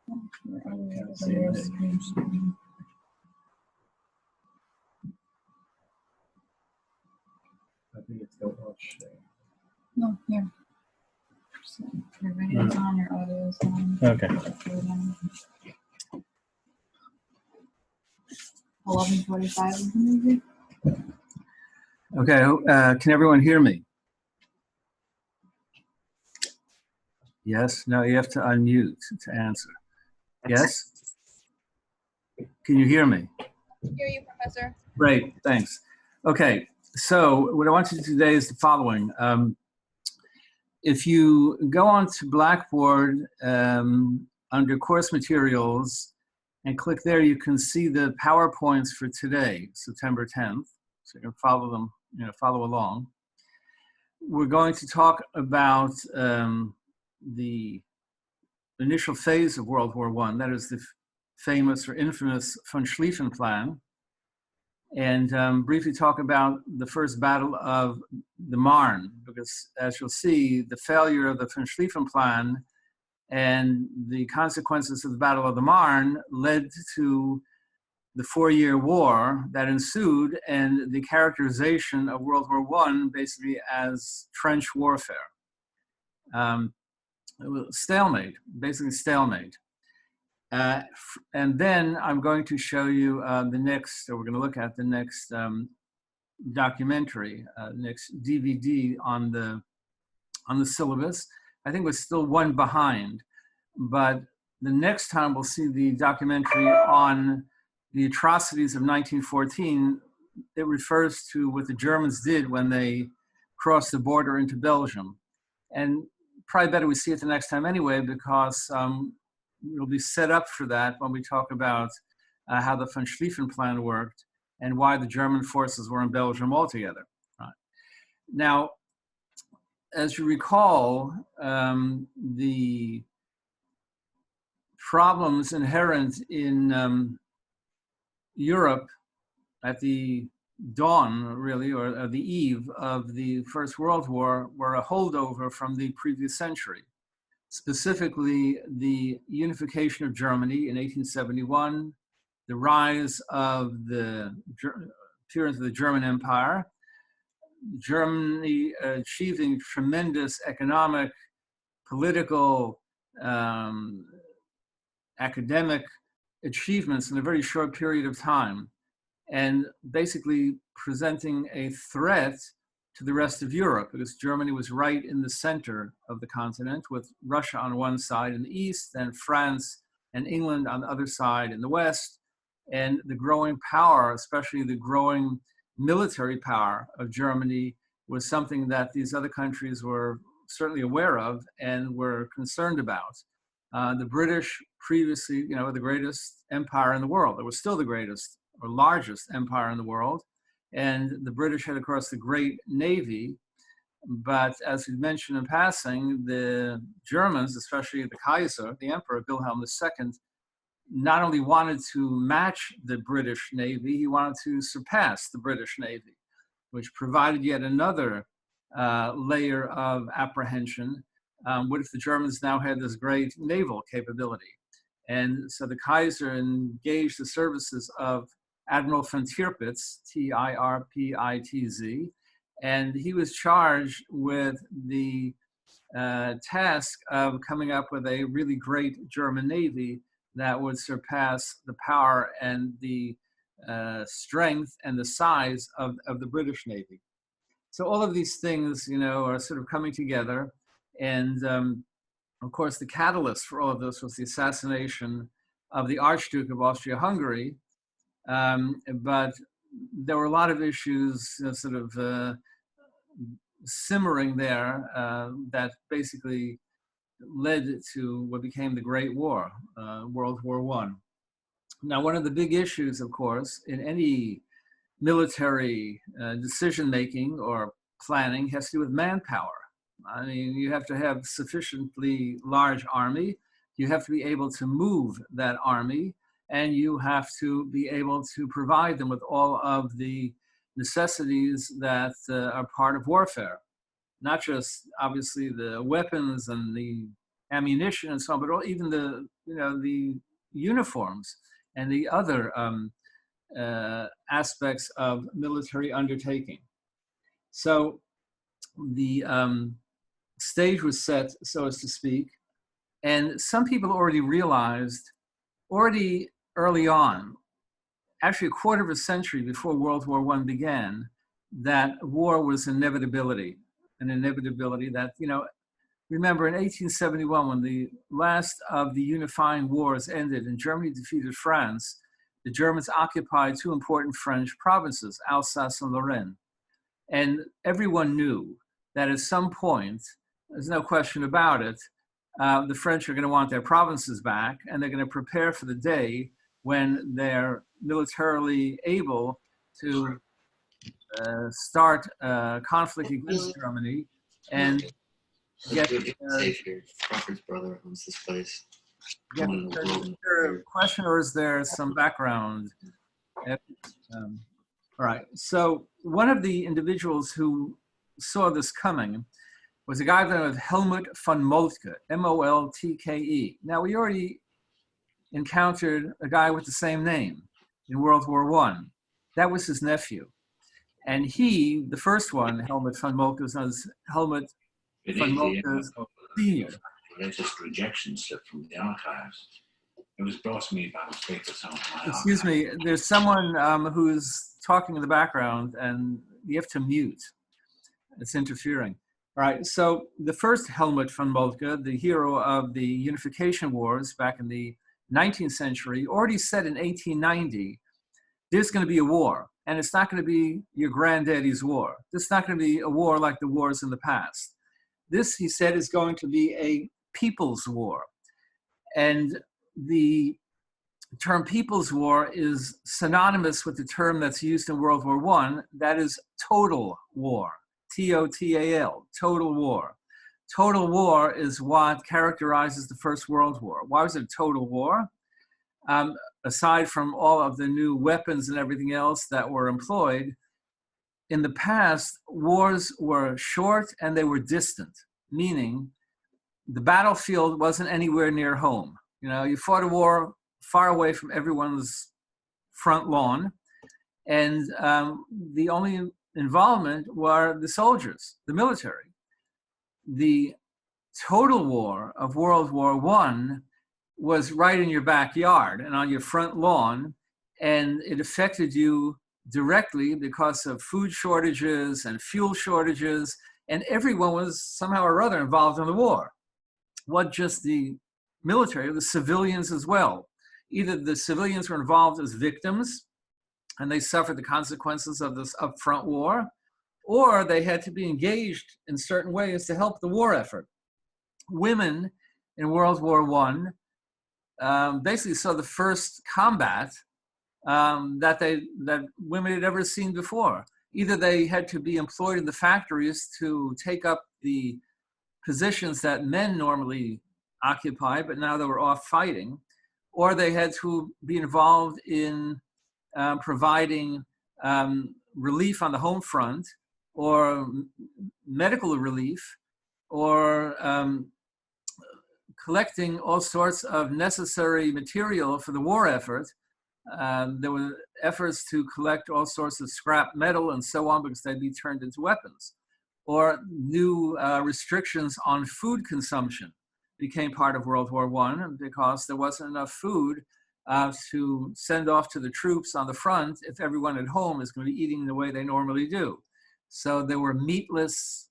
I think it's don't watch. No, here. So your video's on, your audio's on. Okay. 11:45 is the movie. Okay, can everyone hear me? Yes? No, you have to unmute to answer. Yes? Can you hear me? Hear you, Professor. Great, thanks. Okay, so what I want to do today is the following. If you go on to Blackboard under course materials and click there, you can see the PowerPoints for today, September 10th. So you can follow them, follow along. We're going to talk about the initial phase of World War I, that is the famous or infamous von Schlieffen Plan, and briefly talk about the first battle of the Marne, because as you'll see, the failure of the von Schlieffen Plan and the consequences of the Battle of the Marne led to the 4-year war that ensued and the characterization of World War I basically as trench warfare. It was stalemate, basically stalemate. And then I'm going to show you we're going to look at the next documentary, next DVD on the syllabus. I think we're still one behind, but the next time we'll see the documentary on the atrocities of 1914. It refers to what the Germans did when they crossed the border into Belgium. And probably better we see it the next time anyway, because we'll be set up for that when we talk about how the von Schlieffen Plan worked and why the German forces were in Belgium altogether. Right. Now, as you recall, the problems inherent in Europe at the dawn, really, or the eve of the First World War were a holdover from the previous century. Specifically, the unification of Germany in 1871, the rise of the appearance of the German Empire, Germany achieving tremendous economic, political, academic achievements in a very short period of time, and basically presenting a threat to the rest of Europe, because Germany was right in the center of the continent, with Russia on one side in the east, and France and England on the other side in the west. And the growing power, especially the growing military power of Germany, was something that these other countries were certainly aware of and were concerned about. The British previously, the greatest empire in the world. It was still the greatest or largest empire in the world. And the British had, of course, the great navy. But as we mentioned in passing, the Germans, especially the Kaiser, the Emperor Wilhelm II, not only wanted to match the British Navy, he wanted to surpass the British Navy, which provided yet another layer of apprehension. What if the Germans now had this great naval capability? And so the Kaiser engaged the services of Admiral von Tirpitz, Tirpitz, and he was charged with the task of coming up with a really great German Navy that would surpass the power and the strength and the size of the British Navy. So all of these things, are sort of coming together. And of course, the catalyst for all of this was the assassination of the Archduke of Austria-Hungary. But there were a lot of issues simmering there that basically led to what became the Great War, World War I. Now, one of the big issues, of course, in any military decision-making or planning has to do with manpower. I mean, you have to have sufficiently large army, you have to be able to move that army, and you have to be able to provide them with all of the necessities that are part of warfare. Not just, obviously, the weapons and the ammunition and so on, but even the the uniforms and the other aspects of military undertaking. So the stage was set, so as to speak, and some people already realized, already early on, actually a quarter of a century before World War I began, that war was an inevitability that, remember in 1871, when the last of the unifying wars ended and Germany defeated France, the Germans occupied two important French provinces, Alsace and Lorraine. And everyone knew that at some point, there's no question about it, the French are going to want their provinces back, and they're going to prepare for the day when they're militarily able to start a conflict against Germany and get Crawford's brother owns this place. Is there a question, or is there some background? All right. So one of the individuals who saw this coming was a guy by the name of Helmut von Moltke, M-O-L-T-K-E. Now, we already encountered a guy with the same name in World War I. That was his nephew. And he, the first one, Helmut von Moltke, was known as Helmut von Moltke Senior. Latest rejection slip from the archives. It was brought to me by mistake or something. Excuse me, there's someone who's talking in the background, and you have to mute. It's interfering. All right, so the first Helmut von Moltke, the hero of the Unification Wars back in the 19th century, already said in 1890, there's going to be a war, and it's not going to be your granddaddy's war. This is not going to be a war like the wars in the past. This, he said, is going to be a people's war. And the term people's war is synonymous with the term that's used in World War I, that is total war, T-O-T-A-L, total war. Total war is what characterizes the First World War. Why was it a total war? Aside from all of the new weapons and everything else that were employed, in the past, wars were short and they were distant, meaning the battlefield wasn't anywhere near home. You fought a war far away from everyone's front lawn, and the only involvement were the soldiers, the military. The total war of World War I was right in your backyard and on your front lawn, and it affected you directly because of food shortages and fuel shortages, and everyone was somehow or other involved in the war. What just the military, the civilians as well. Either the civilians were involved as victims and they suffered the consequences of this upfront war, or they had to be engaged in certain ways to help the war effort. Women in World War I basically saw the first combat that women had ever seen before. Either they had to be employed in the factories to take up the positions that men normally occupy, but now they were off fighting, or they had to be involved in providing relief on the home front, or medical relief, or collecting all sorts of necessary material for the war effort. There were efforts to collect all sorts of scrap metal and so on because they'd be turned into weapons. Or new restrictions on food consumption became part of World War I because there wasn't enough food to send off to the troops on the front if everyone at home is going to be eating the way they normally do. So there were meatless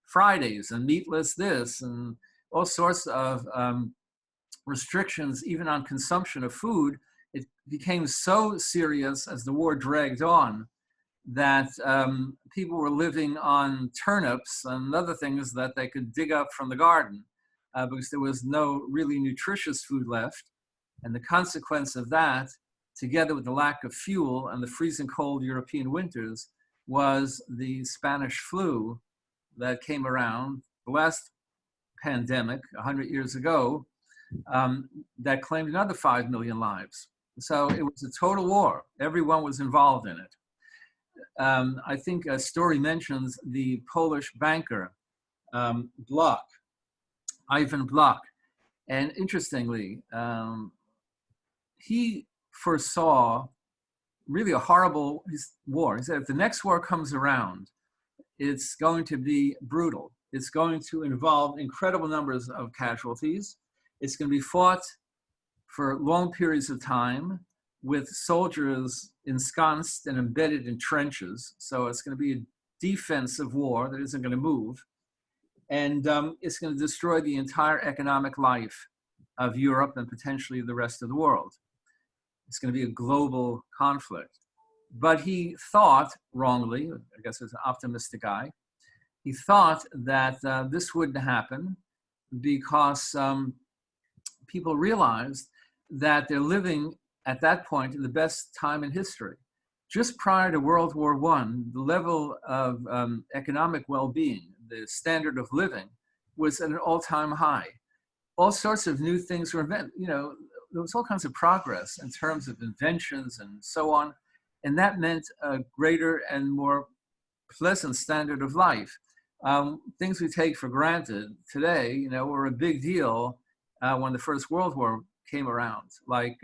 Fridays and meatless this and all sorts of restrictions even on consumption of food. It became so serious as the war dragged on that people were living on turnips and other things that they could dig up from the garden because there was no really nutritious food left. And the consequence of that, together with the lack of fuel and the freezing cold European winters, was the Spanish flu that came around, the last pandemic 100 years ago, that claimed another 5 million lives. So it was a total war. Everyone was involved in it. I think a story mentions the Polish banker, Bloch, Ivan Bloch. And interestingly, he foresaw really a horrible war. He said, if the next war comes around, it's going to be brutal. It's going to involve incredible numbers of casualties. It's going to be fought for long periods of time with soldiers ensconced and embedded in trenches. So it's going to be a defensive war that isn't going to move. And it's going to destroy the entire economic life of Europe and potentially the rest of the world. It's going to be a global conflict. But he thought, wrongly, I guess he's an optimistic guy, he thought that this wouldn't happen because people realized that they're living at that point in the best time in history. Just prior to World War I, the level of economic well-being, the standard of living, was at an all-time high. All sorts of new things were invented. You know, there was all kinds of progress in terms of inventions and so on. And that meant a greater and more pleasant standard of life. Things we take for granted today, you know, were a big deal when the First World War came around, like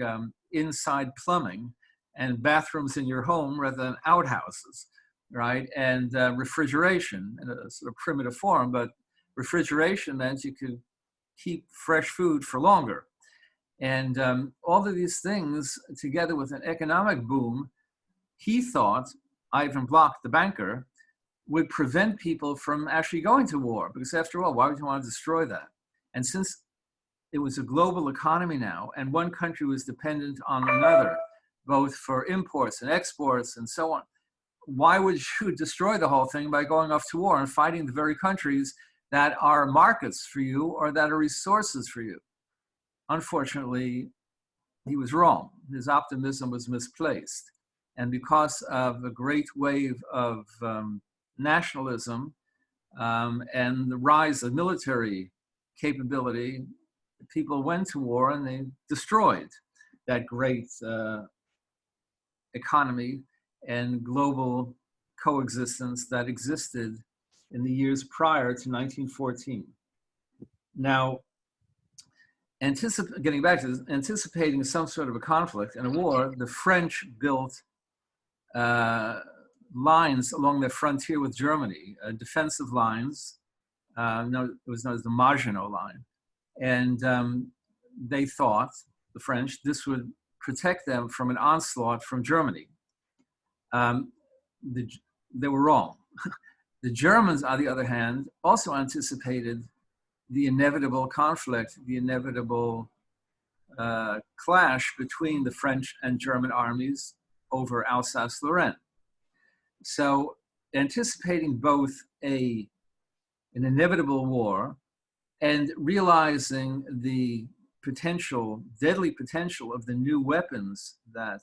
inside plumbing and bathrooms in your home rather than outhouses, right? And refrigeration in a sort of primitive form, but refrigeration meant you could keep fresh food for longer. And all of these things, together with an economic boom, he thought, Ivan Bloch, the banker, would prevent people from actually going to war. Because after all, why would you want to destroy that? And since it was a global economy now, and one country was dependent on another, both for imports and exports and so on, why would you destroy the whole thing by going off to war and fighting the very countries that are markets for you or that are resources for you? Unfortunately, he was wrong. His optimism was misplaced. And because of a great wave of nationalism and the rise of military capability, people went to war and they destroyed that great economy and global coexistence that existed in the years prior to 1914. Now, getting back to this, anticipating some sort of a conflict and a war, the French built lines along their frontier with Germany, defensive lines. It was known as the Maginot Line. And they thought, the French, this would protect them from an onslaught from Germany. They were wrong. The Germans, on the other hand, also anticipated the inevitable conflict, the inevitable clash between the French and German armies over Alsace-Lorraine. So anticipating both an inevitable war and realizing the potential, deadly potential of the new weapons that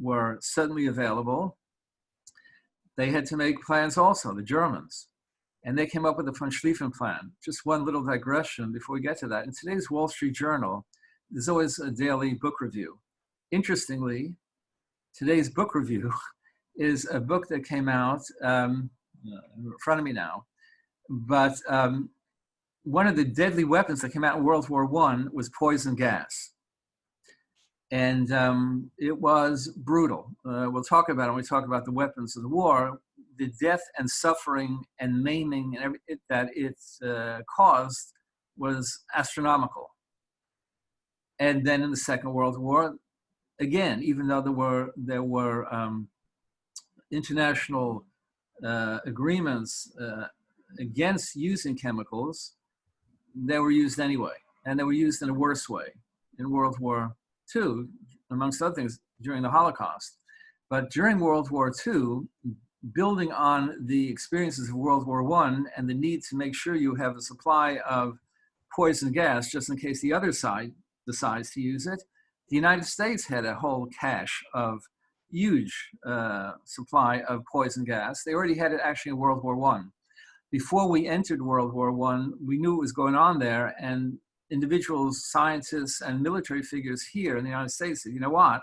were suddenly available, they had to make plans also, the Germans. And they came up with the von Schlieffen Plan. Just one little digression before we get to that. In today's Wall Street Journal, there's always a daily book review. Interestingly, today's book review is a book that came out in front of me now. But one of the deadly weapons that came out in World War I was poison gas. And it was brutal. We'll talk about it when we talk about the weapons of the war. The death and suffering and maiming and everything that it caused was astronomical. And then in the Second World War, again, even though there were international agreements against using chemicals, they were used anyway, and they were used in a worse way in World War II, amongst other things, during the Holocaust. But during World War II, building on the experiences of World War I and the need to make sure you have a supply of poison gas just in case the other side decides to use it, the United States had a whole cache of huge supply of poison gas. They already had it actually in World War I. Before we entered World War I, we knew what was going on there, and individuals, scientists, and military figures here in the United States said, you know what,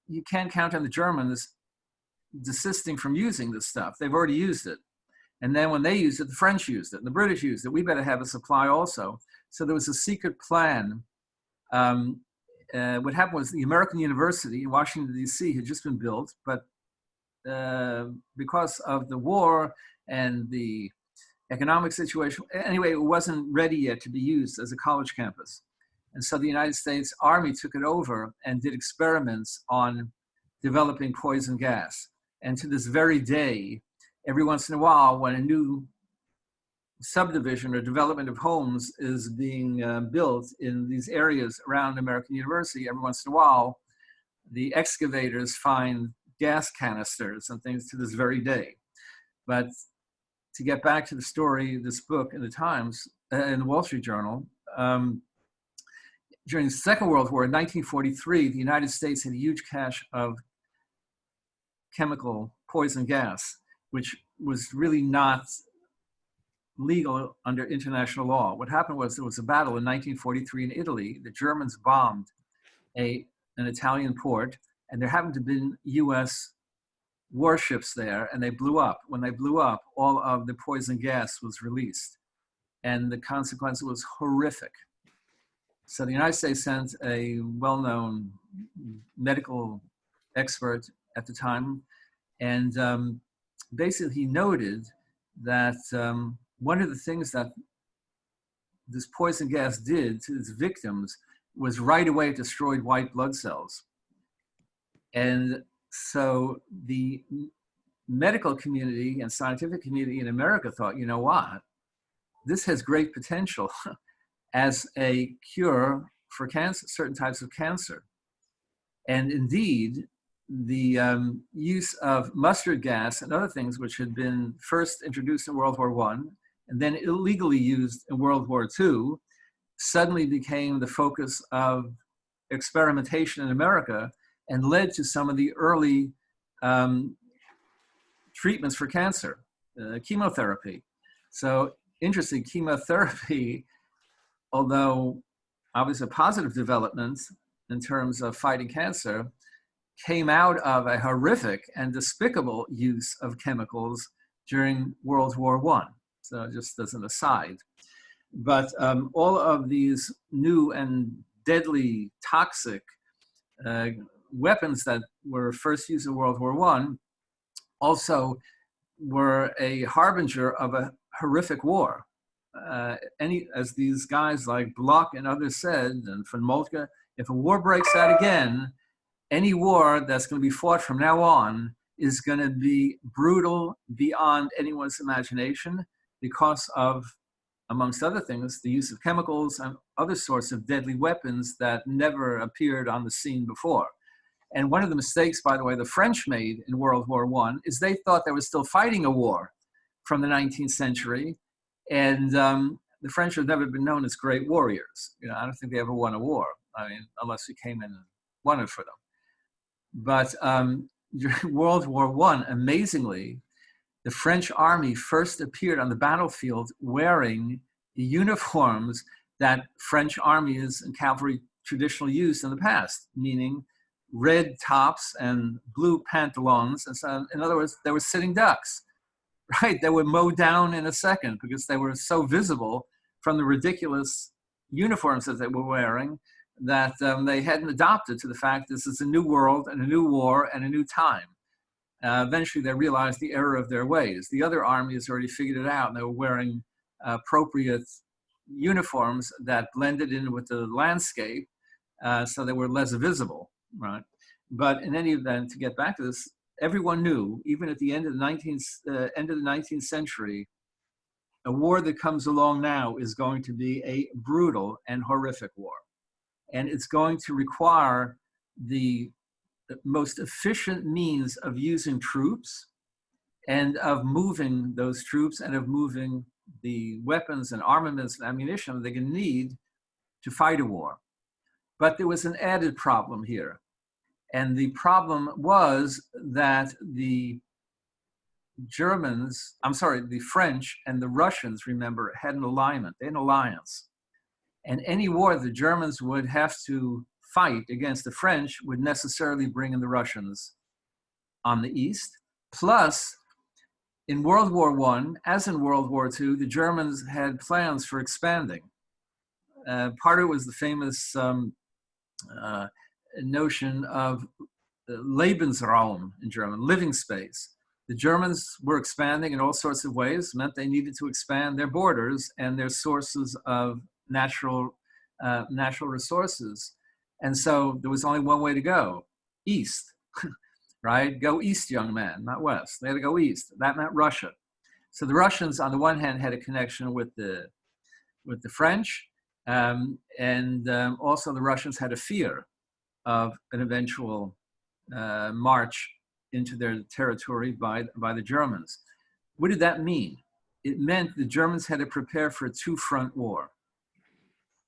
you can't count on the Germans desisting from using this stuff. They've already used it. And then when they used it, the French used it, and the British used it. We better have a supply also. So there was a secret plan. What happened was the American University in Washington, D.C. had just been built, but because of the war and the economic situation, anyway, it wasn't ready yet to be used as a college campus. And so the United States Army took it over and did experiments on developing poison gas. And to this very day, every once in a while, when a new subdivision or development of homes is being built in these areas around American University, every once in a while, the excavators find gas canisters and things to this very day. But to get back to the story, this book in the Times, in the Wall Street Journal, during the Second World War in 1943, the United States had a huge cache of chemical poison gas, which was really not legal under international law. What happened was there was a battle in 1943 in Italy. The Germans bombed an Italian port, and there happened to be US warships there, and they blew up. When they blew up, all of the poison gas was released, and the consequence was horrific. So the United States sent a well-known medical expert at the time, and basically he noted that one of the things that this poison gas did to its victims was right away it destroyed white blood cells. And so the medical community and scientific community in America thought, you know what, this has great potential as a cure for cancer, certain types of cancer. And indeed, the use of mustard gas and other things which had been first introduced in World War I and then illegally used in World War II suddenly became the focus of experimentation in America and led to some of the early treatments for cancer, chemotherapy. So interesting, chemotherapy, although obviously a positive development in terms of fighting cancer, came out of a horrific and despicable use of chemicals during World War I. So just as an aside. But all of these new and deadly toxic weapons that were first used in World War I also were a harbinger of a horrific war. As these guys like Bloch and others said, and von Moltke, if a war breaks out again, any war that's going to be fought from now on is going to be brutal beyond anyone's imagination because of, amongst other things, the use of chemicals and other sorts of deadly weapons that never appeared on the scene before. And one of the mistakes, by the way, the French made in World War I is they thought they were still fighting a war from the 19th century. And the French have never been known as great warriors. You know, I don't think they ever won a war. I mean, unless we came in and won it for them. But during World War I, amazingly, the French army first appeared on the battlefield wearing the uniforms that French armies and cavalry traditionally used in the past, meaning red tops and blue pantaloons. And so, in other words, they were sitting ducks, right? They were mowed down in a second because they were so visible from the ridiculous uniforms that they were wearing that they hadn't adopted to the fact this is a new world and a new war and a new time. Eventually, they realized the error of their ways. The other armies already figured it out, and they were wearing appropriate uniforms that blended in with the landscape, so they were less visible, right? But in any event, to get back to this, everyone knew, even at the end of the 19th century, a war that comes along now is going to be a brutal and horrific war. And it's going to require the most efficient means of using troops and of moving those troops and of moving the weapons and armaments and ammunition they're going to need to fight a war. But there was an added problem here. And the problem was that the French and the Russians, remember, had an alignment, an alliance. And any war the Germans would have to fight against the French would necessarily bring in the Russians on the east. Plus, in World War I, as in World War II, the Germans had plans for expanding. part of it was the famous notion of Lebensraum in German, living space. The Germans were expanding in all sorts of ways, meant they needed to expand their borders and their sources of natural resources. And so there was only one way to go, east, right? Go east, young man, not west. They had to go east. That meant Russia. So the Russians, on the one hand, had a connection with the French, and also the Russians had a fear of an eventual march into their territory by the Germans. What did that mean? It meant the Germans had to prepare for a two-front war.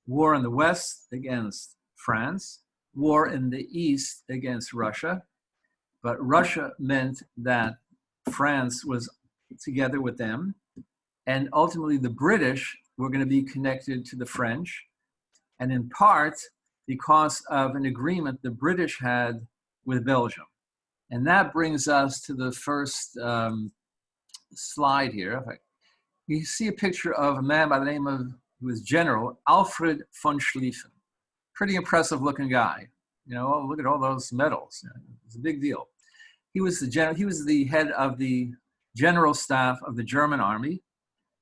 War in the west against France, war in the east against Russia. But Russia meant that France was together with them, and ultimately the British were going to be connected to the French, and in part because of an agreement the British had with Belgium. And that brings us to the first slide here. You see a picture of a man by the name of, who was General Alfred von Schlieffen. Pretty impressive looking guy. You know, oh, look at all those medals. It's a big deal. He was the head of the general staff of the German army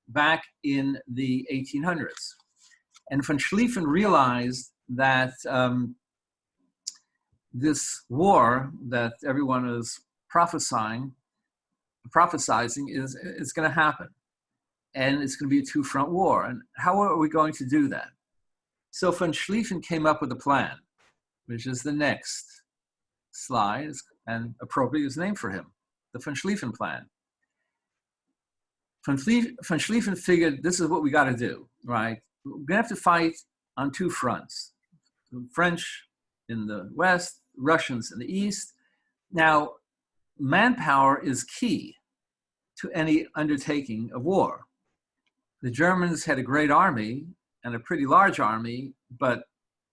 back in the 1800s. And von Schlieffen realized that this war that everyone is prophesizing is going to happen. And it's going to be a two-front war. And how are we going to do that? So von Schlieffen came up with a plan, which is the next slide, and appropriately is named for him, the von Schlieffen plan. Von Schlieffen figured this is what we got to do, right? We're going to have to fight on two fronts. The French in the west, Russians in the east. Now, manpower is key to any undertaking of war. The Germans had a great army and a pretty large army, but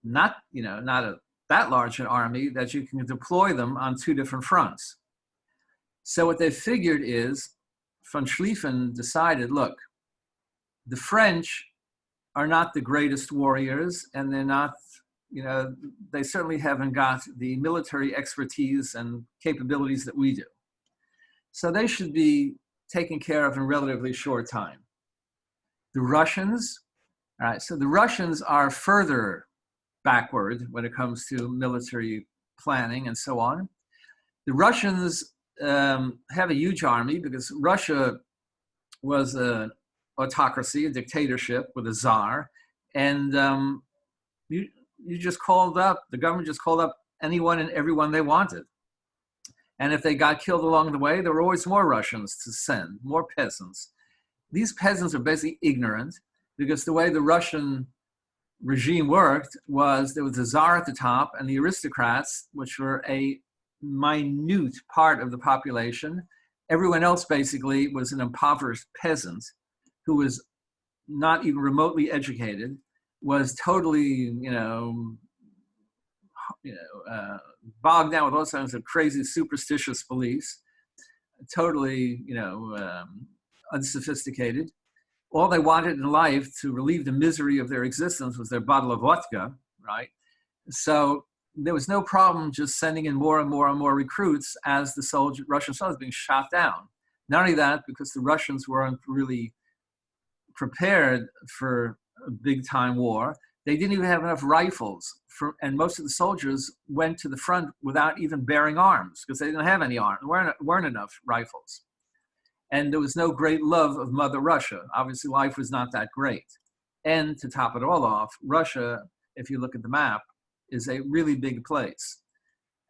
not that large an army that you can deploy them on two different fronts. So what they figured is, von Schlieffen decided, look, the French are not the greatest warriors, and they're not, they certainly haven't got the military expertise and capabilities that we do. So they should be taken care of in a relatively short time. The Russians, all right, so the Russians are further backward when it comes to military planning and so on. The Russians have a huge army because Russia was an autocracy, a dictatorship with a czar, and the government just called up anyone and everyone they wanted. And if they got killed along the way, there were always more Russians to send, more peasants. These peasants are basically ignorant because the way the Russian regime worked was there was the czar at the top and the aristocrats, which were a minute part of the population. Everyone else basically was an impoverished peasant who was not even remotely educated, was totally, bogged down with all kinds of crazy superstitious beliefs, totally, unsophisticated. All they wanted in life to relieve the misery of their existence was their bottle of vodka, right? So there was no problem just sending in more and more and more recruits as the Russian soldiers being shot down. Not only that, because the Russians weren't really prepared for a big-time war, they didn't even have enough rifles, and most of the soldiers went to the front without even bearing arms because they didn't have any arms. There weren't enough rifles. And there was no great love of Mother Russia. Obviously, life was not that great. And to top it all off, Russia, if you look at the map, is a really big place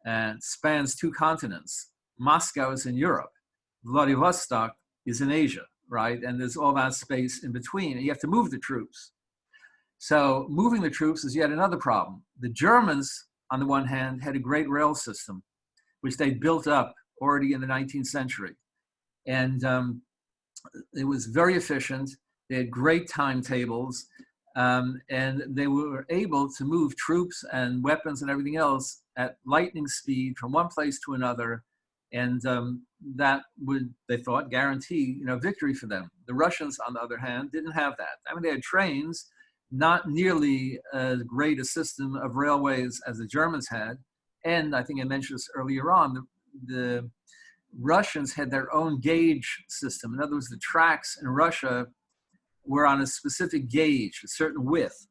and spans two continents. Moscow is in Europe. Vladivostok is in Asia, right? And there's all that space in between, and you have to move the troops. So moving the troops is yet another problem. The Germans, on the one hand, had a great rail system, which they built up already in the 19th century. And it was very efficient. They had great timetables, and they were able to move troops and weapons and everything else at lightning speed from one place to another. And that would, they thought, guarantee victory for them. The Russians, on the other hand, didn't have that. I mean, they had trains, not nearly as great a system of railways as the Germans had. And I think I mentioned this earlier on, the Russians had their own gauge system. In other words, the tracks in Russia were on a specific gauge, a certain width,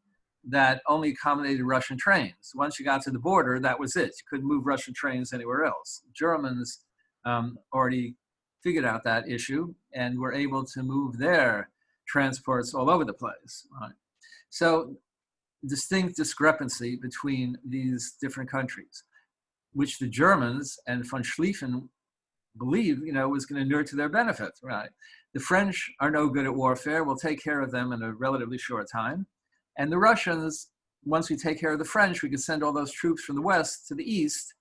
that only accommodated Russian trains. Once you got to the border, that was it. You couldn't move Russian trains anywhere else. Germans already figured out that issue and were able to move their transports all over the place. Right? So distinct discrepancy between these different countries, which the Germans and von Schlieffen believe, was going to inure to their benefit, right? The French are no good at warfare. We'll take care of them in a relatively short time. And the Russians, once we take care of the French, we can send all those troops from the west to the east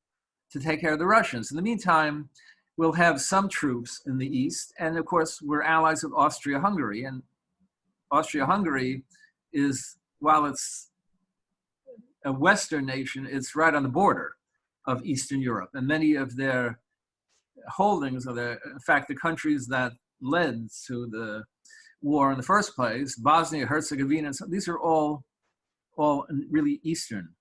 to take care of the Russians. In the meantime, we'll have some troops in the east. And of course, we're allies of Austria-Hungary. And Austria-Hungary is, while it's a Western nation, it's right on the border of Eastern Europe. And many of their holdings are there. In fact, the countries that led to the war in the first place, Bosnia, Herzegovina, these are all really Eastern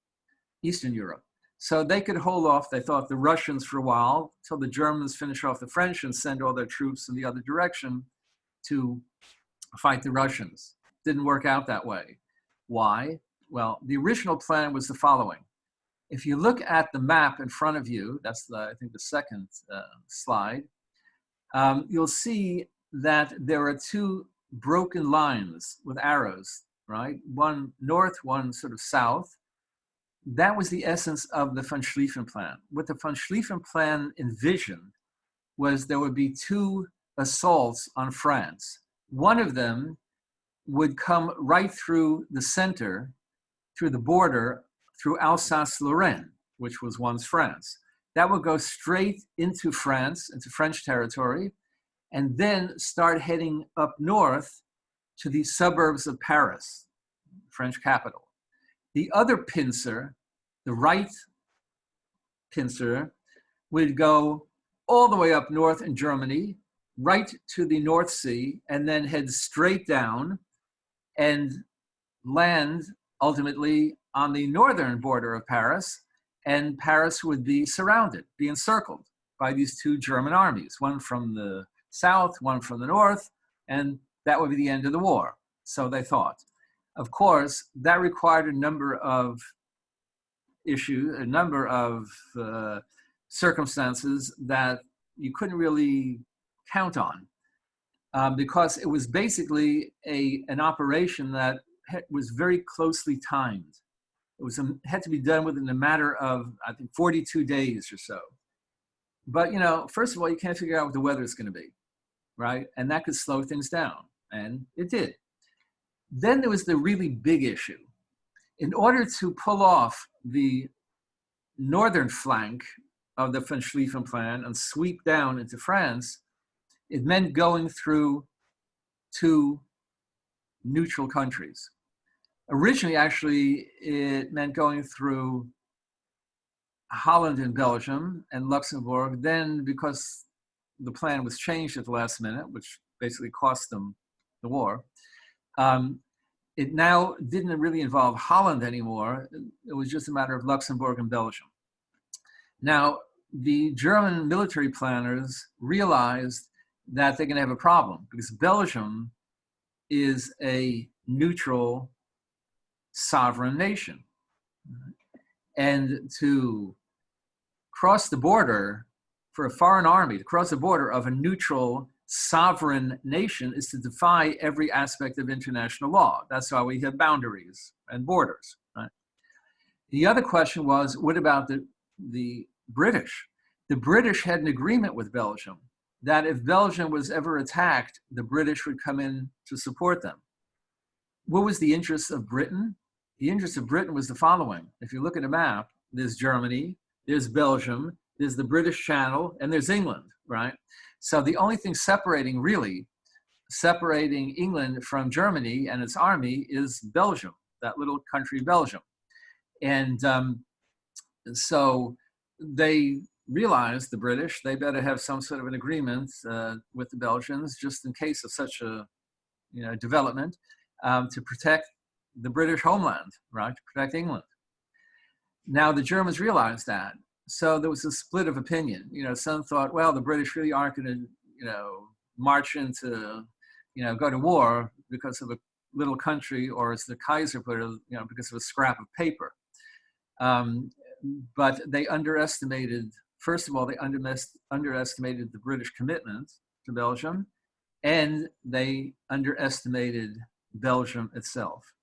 Europe. So they could hold off, they thought, the Russians for a while till the Germans finish off the French and send all their troops in the other direction to fight the Russians. Didn't work out that way. Why? Well, the original plan was the following. If you look at the map in front of you, that's I think the second slide, you'll see that there are two broken lines with arrows, right? One north, one sort of south. That was the essence of the von Schlieffen plan. What the von Schlieffen plan envisioned was there would be two assaults on France. One of them would come right through the center, through the border, through Alsace-Lorraine, which was once France. That would go straight into France, into French territory, and then start heading up north to the suburbs of Paris, French capital. The other pincer, the right pincer, would go all the way up north in Germany, right to the North Sea, and then head straight down and land ultimately on the northern border of Paris, and Paris would be surrounded, be encircled by these two German armies, one from the south, one from the north, and that would be the end of the war, so they thought. Of course, that required a number of issues, a number of circumstances that you couldn't really count on, because it was basically an operation that was very closely timed. It had to be done within a matter of, I think, 42 days or so. But, first of all, you can't figure out what the weather is going to be, right? And that could slow things down, and it did. Then there was the really big issue. In order to pull off the northern flank of the von Schlieffen plan and sweep down into France, it meant going through two neutral countries. Originally, actually, it meant going through Holland and Belgium and Luxembourg. Then, because the plan was changed at the last minute, which basically cost them the war, it now didn't really involve Holland anymore. It was just a matter of Luxembourg and Belgium. Now, the German military planners realized that they're going to have a problem because Belgium is a neutral sovereign nation. And to cross the border for a foreign army, to cross the border of a neutral sovereign nation is to defy every aspect of international law. That's why we have boundaries and borders, right? The other question was, what about the British? The British had an agreement with Belgium that if Belgium was ever attacked, the British would come in to support them. What was the interest of Britain? The interest of Britain was the following. If you look at a map, there's Germany, there's Belgium, there's the British Channel, and there's England, right? So the only thing separating England from Germany and its army is Belgium, that little country Belgium. And so they realized, the British, they better have some sort of an agreement with the Belgians just in case of such a development to protect the British homeland, right, to protect England. Now, the Germans realized that. So there was a split of opinion. Some thought, well, the British really aren't going to, march into, go to war because of a little country, or as the Kaiser put it, because of a scrap of paper. But they underestimated, first of all, they underestimated the British commitment to Belgium, and they underestimated Belgium itself.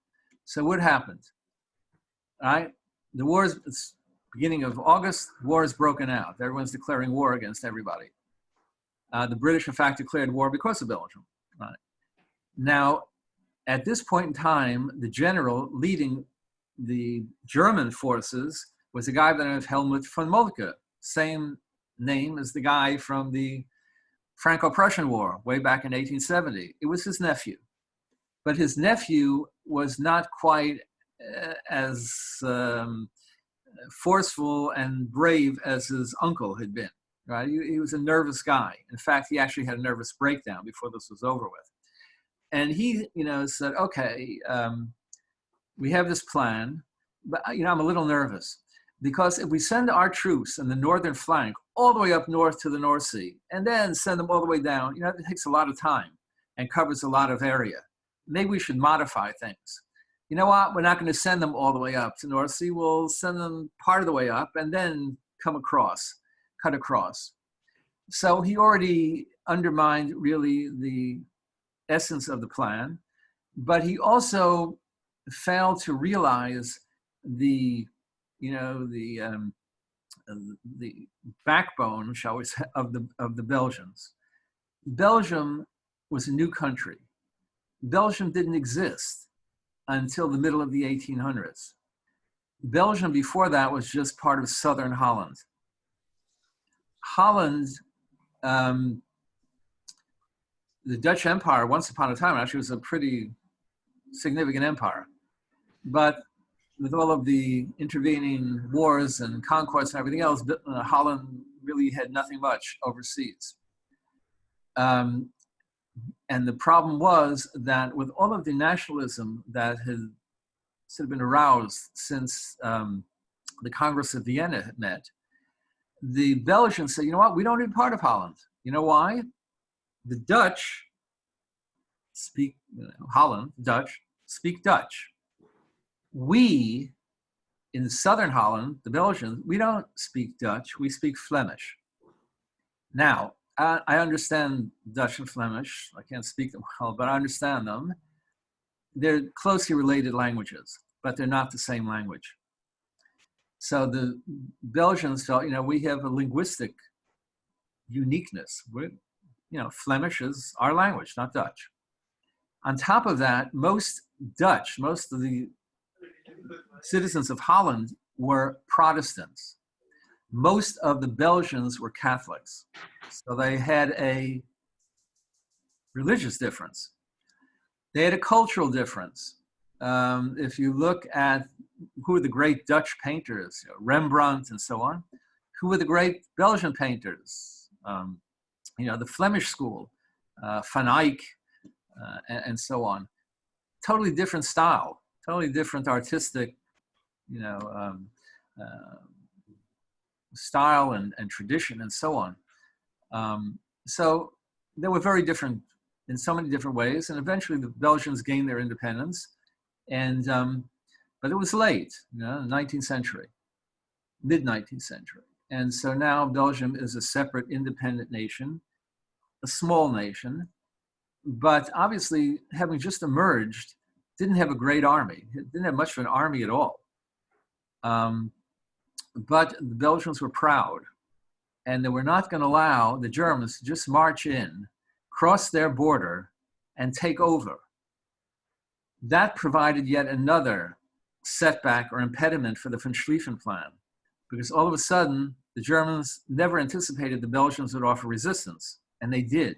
So what happened? All right, the war is beginning of August, war is broken out. Everyone's declaring war against everybody. The British, in fact, declared war because of Belgium. Right? Now, at this point in time, the general leading the German forces was a guy by the name of Helmut von Moltke, same name as the guy from the Franco-Prussian War way back in 1870. It was his nephew. But his nephew was not quite as forceful and brave as his uncle had been. Right? He was a nervous guy. In fact, he actually had a nervous breakdown before this was over with. And he, said, okay, we have this plan, but, I'm a little nervous because if we send our troops in the northern flank all the way up north to the North Sea and then send them all the way down, it takes a lot of time and covers a lot of area. Maybe we should modify things. You know what? We're not going to send them all the way up to North Sea. We'll send them part of the way up and then cut across. So he already undermined really the essence of the plan, but he also failed to realize the backbone, shall we say, of the Belgians. Belgium was a new country. Belgium didn't exist until the middle of the 1800s. Belgium before that was just part of southern Holland. Holland, the Dutch Empire, once upon a time, actually was a pretty significant empire. But with all of the intervening wars and conquests and everything else, Holland really had nothing much overseas. And the problem was that with all of the nationalism that had sort of been aroused since the Congress of Vienna had met, the Belgians said, you know what, we don't need part of Holland. You know why? The Dutch speak, Holland, Dutch, speak Dutch. We, in southern Holland, the Belgians, we don't speak Dutch, we speak Flemish. Now, I understand Dutch and Flemish. I can't speak them well, but I understand them. They're closely related languages, but they're not the same language. So the Belgians felt, we have a linguistic uniqueness. Flemish is our language, not Dutch. On top of that, most of the citizens of Holland were Protestants. Most of the Belgians were Catholics. So they had a religious difference. They had a cultural difference. If you look at who are the great Dutch painters, Rembrandt and so on, who are the great Belgian painters? The Flemish school, Van Eyck, and so on. Totally different style, totally different artistic, style and tradition and so on. So they were very different in so many different ways. And eventually the Belgians gained their independence. And but it was late, 19th century, mid-19th century. And so now Belgium is a separate independent nation, a small nation, but obviously having just emerged, didn't have a great army. It didn't have much of an army at all. But the Belgians were proud, and they were not going to allow the Germans to just march in, cross their border, and take over. That provided yet another setback or impediment for the von Schlieffen Plan, because all of a sudden, the Germans never anticipated the Belgians would offer resistance, and they did.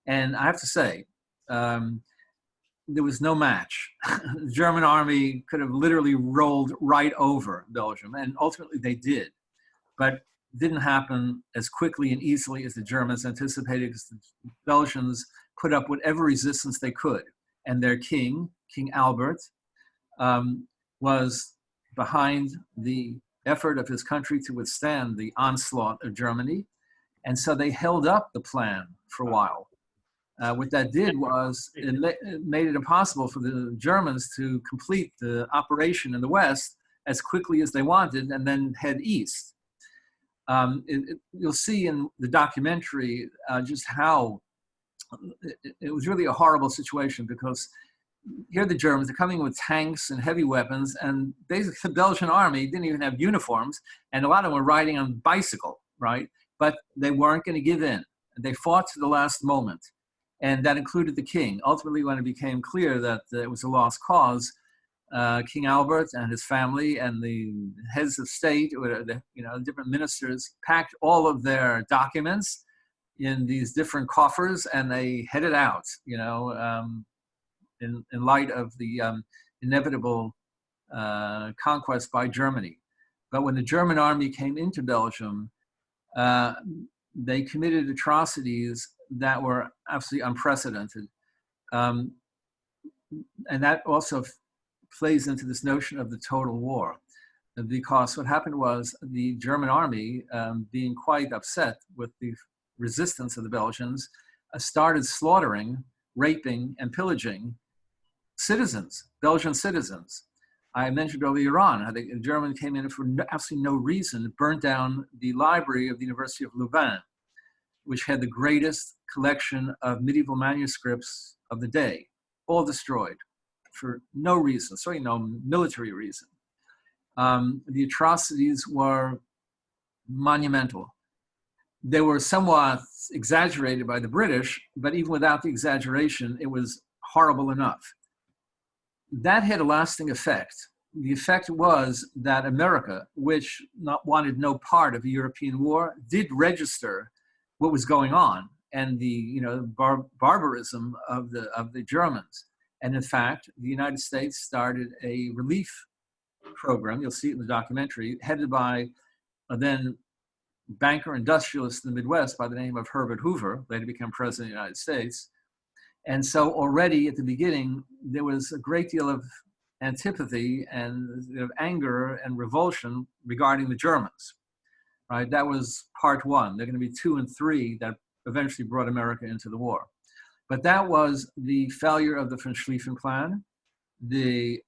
And I have to say, there was no match. The German army could have literally rolled right over Belgium, and ultimately they did. But it didn't happen as quickly and easily as the Germans anticipated, because the Belgians put up whatever resistance they could. And their king, King Albert, was behind the effort of his country to withstand the onslaught of Germany. And so they held up the plan for a while. What that did was it made it impossible for the Germans to complete the operation in the West as quickly as they wanted and then head east. You'll see in the documentary just how it was really a horrible situation, because here the Germans are coming with tanks and heavy weapons, and basically the Belgian army didn't even have uniforms, and a lot of them were riding on bicycle, right? But they weren't going to give in. They fought to the last moment, and that included the king. Ultimately, when it became clear that it was a lost cause, King Albert and his family and the heads of state, or the, different ministers, packed all of their documents in these different coffers, and they headed out, in light of the inevitable conquest by Germany. But when the German army came into Belgium, they committed atrocities that were absolutely unprecedented. And that also plays into this notion of the total war, because what happened was the German army, being quite upset with the resistance of the Belgians, started slaughtering, raping, and pillaging citizens, Belgian citizens. I mentioned earlier on how the Germans came in for absolutely no reason, burnt down the library of the University of Louvain, which had the greatest collection of medieval manuscripts of the day, all destroyed for no reason, certainly no military reason. The atrocities were monumental. They were somewhat exaggerated by the British, but even without the exaggeration, it was horrible enough. That had a lasting effect. The effect was that America, which wanted no part of a European war, did register what was going on and the barbarism of the Germans. And in fact, the United States started a relief program, you'll see it in the documentary, headed by a then banker industrialist in the Midwest by the name of Herbert Hoover, later became president of the United States. And so already at the beginning, there was a great deal of antipathy and anger and revulsion regarding the Germans, right? That was part one. There are going to be 2 and 3 that eventually brought America into the war. But that was the failure of the von Schlieffen Plan, the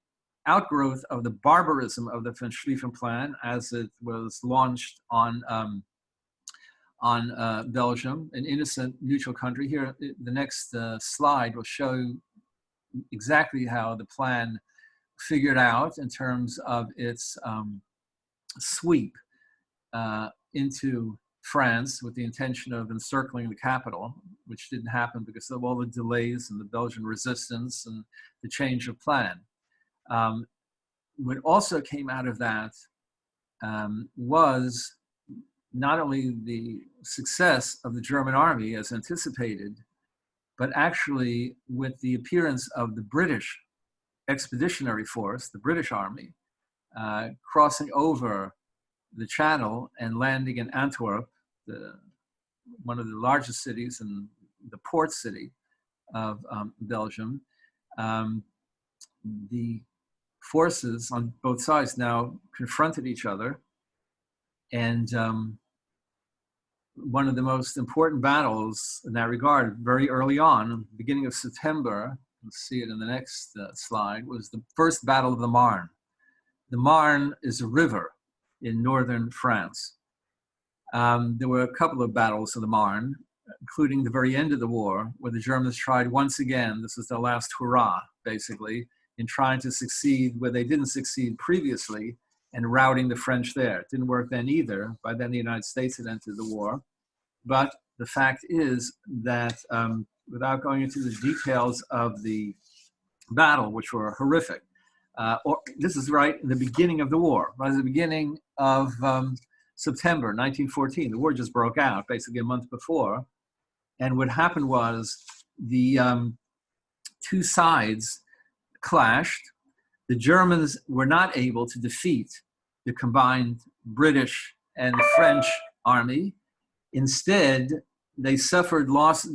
outgrowth of the barbarism of the von Schlieffen Plan as it was launched on Belgium, an innocent neutral country. Here, the next slide will show exactly how the plan figured out in terms of its sweep into France with the intention of encircling the capital, which didn't happen because of all the delays and the Belgian resistance and the change of plan. What also came out of that was not only the success of the German army as anticipated, but actually with the appearance of the British expeditionary force, the British army, crossing over the Channel and landing in Antwerp, one of the largest cities and the port city of Belgium. The forces on both sides now confronted each other, and one of the most important battles in that regard, very early on, beginning of September, you'll see it in the next slide, was the First Battle of the Marne. The Marne is a river in northern France. There were a couple of battles of the Marne, including the very end of the war, where the Germans tried once again, this was their last hurrah, basically, in trying to succeed where they didn't succeed previously, and routing the French there. It didn't work then either. By then, the United States had entered the war. But the fact is that, without going into the details of the battle, which were horrific, this is right in the beginning of the war, right at the beginning of September 1914. The war just broke out basically a month before. And what happened was the 2 sides clashed. The Germans were not able to defeat the combined British and French army. Instead, they suffered loss.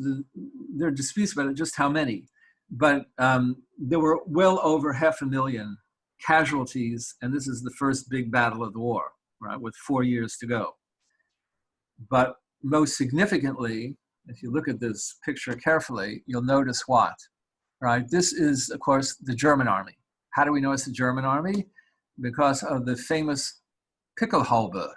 There are disputes about just how many, but there were well over 500,000 casualties, and this is the first big battle of the war, right, with 4 years to go. But most significantly, if you look at this picture carefully, you'll notice what, right? This is, of course, the German army. How do we know it's the German army? Because of the famous Pickelhaube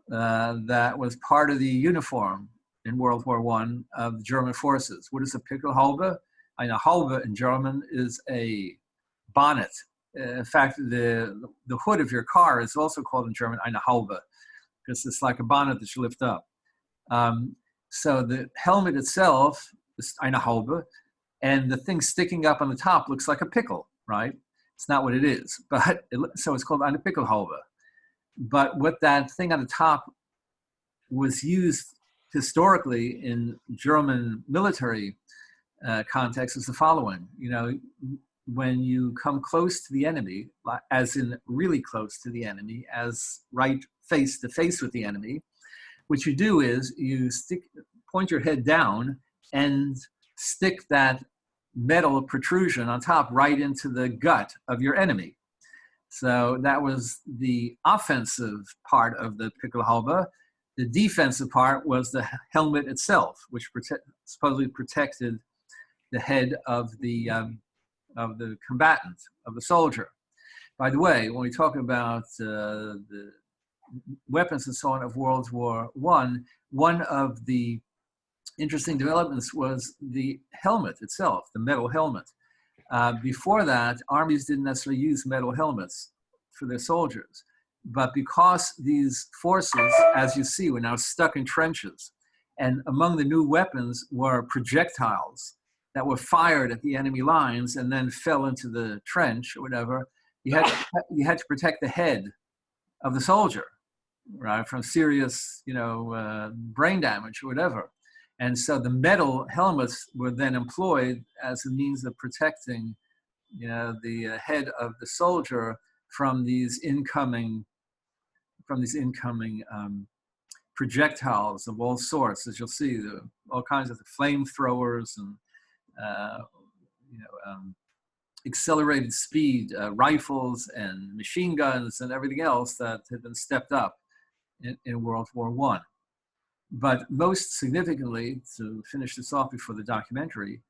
that was part of the uniform in World War I of the German forces. What is a Pickelhaube? Eine Haube in German is a bonnet. In fact, the hood of your car is also called in German eine Haube, because it's like a bonnet that you lift up. So the helmet itself is eine Haube, and the thing sticking up on the top looks like a pickle, right? It's not what it is, but so it's called eine Pickelhaube. But what that thing on the top was used historically in German military context is the following. You know, when you come close to the enemy, as in really close to the enemy, as right face to face with the enemy, what you do is you point your head down and stick that metal protrusion on top right into the gut of your enemy. So that was the offensive part of the Pickelhaube. The defensive part was the helmet itself, which supposedly protected the head of the combatant, of the soldier. By the way, when we talk about the weapons and so on of World War I, one of the interesting developments was the helmet itself, the metal helmet. Before that, armies didn't necessarily use metal helmets for their soldiers. But because these forces, as you see, were now stuck in trenches, and among the new weapons were projectiles that were fired at the enemy lines and then fell into the trench or whatever, you had to protect the head of the soldier, right, from serious, brain damage or whatever. And so the metal helmets were then employed as a means of protecting, the head of the soldier from these incoming projectiles of all sorts, as you'll see, all kinds of flamethrowers and accelerated speed rifles and machine guns and everything else that had been stepped up in World War I. But most significantly, to finish this off before the documentary,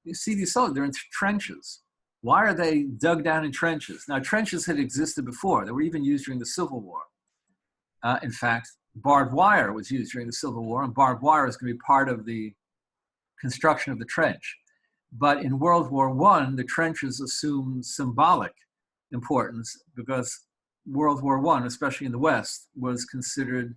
you see these soldiers, they're in trenches. Why are they dug down in trenches? Now, trenches had existed before. They were even used during the Civil War. In fact, barbed wire was used during the Civil War, and barbed wire is going to be part of the construction of the trench. But in World War I, the trenches assumed symbolic importance because World War I, especially in the West, was considered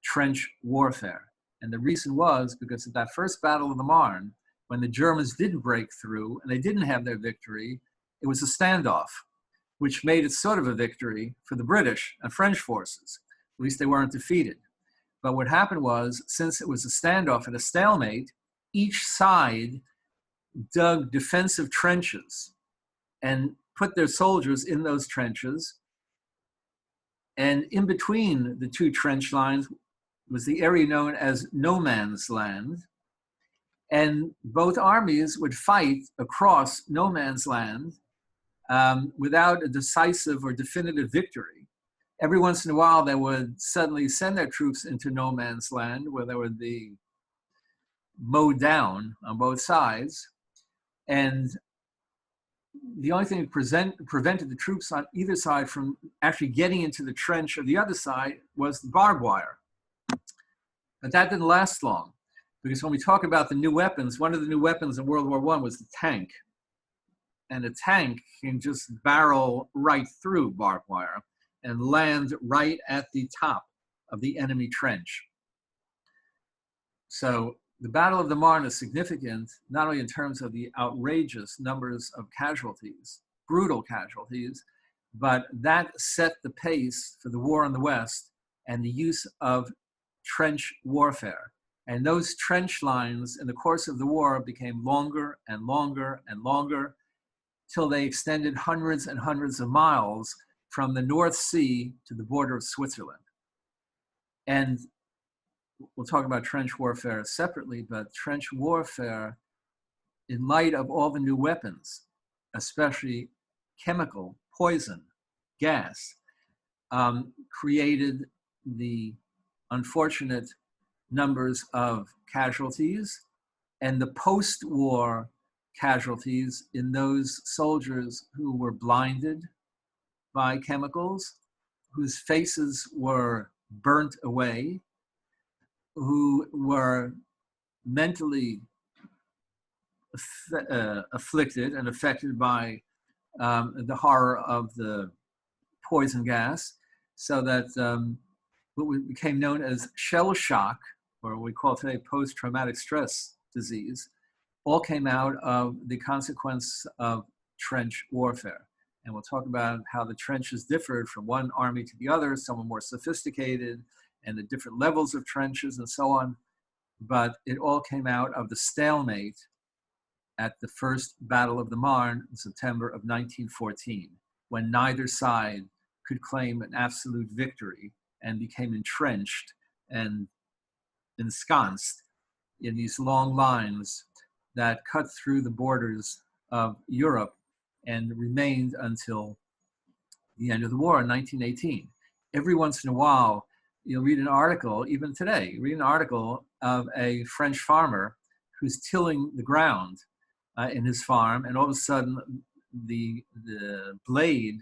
trench warfare. And the reason was because at that first Battle of the Marne, when the Germans didn't break through and they didn't have their victory, it was a standoff, which made it sort of a victory for the British and French forces. At least they weren't defeated. But what happened was, since it was a standoff and a stalemate, each side dug defensive trenches and put their soldiers in those trenches. And in between the two trench lines was the area known as no man's land. And both armies would fight across no man's land without a decisive or definitive victory. Every once in a while, they would suddenly send their troops into no man's land where they would be mowed down on both sides. And the only thing that prevented the troops on either side from actually getting into the trench of the other side was the barbed wire. But that didn't last long, because when we talk about the new weapons, one of the new weapons in World War I was the tank. And a tank can just barrel right through barbed wire and land right at the top of the enemy trench. So the Battle of the Marne is significant, not only in terms of the outrageous numbers of casualties, brutal casualties, but that set the pace for the war in the West and the use of trench warfare. And those trench lines in the course of the war became longer and longer and longer till they extended hundreds and hundreds of miles from the North Sea to the border of Switzerland. And we'll talk about trench warfare separately, but trench warfare, in light of all the new weapons, especially chemical poison gas created the unfortunate numbers of casualties, and the post-war casualties in those soldiers who were blinded by chemicals, whose faces were burnt away, who were mentally afflicted and affected by the horror of the poison gas, so that what became known as shell shock, or what we call today post-traumatic stress disease, all came out of the consequence of trench warfare. And we'll talk about how the trenches differed from one army to the other, some were more sophisticated, and the different levels of trenches and so on. But it all came out of the stalemate at the First Battle of the Marne in September of 1914, when neither side could claim an absolute victory and became entrenched and ensconced in these long lines that cut through the borders of Europe and remained until the end of the war in 1918. Every once in a while, you'll read an article, even today, you read an article of a French farmer who's tilling the ground in his farm, and all of a sudden the blade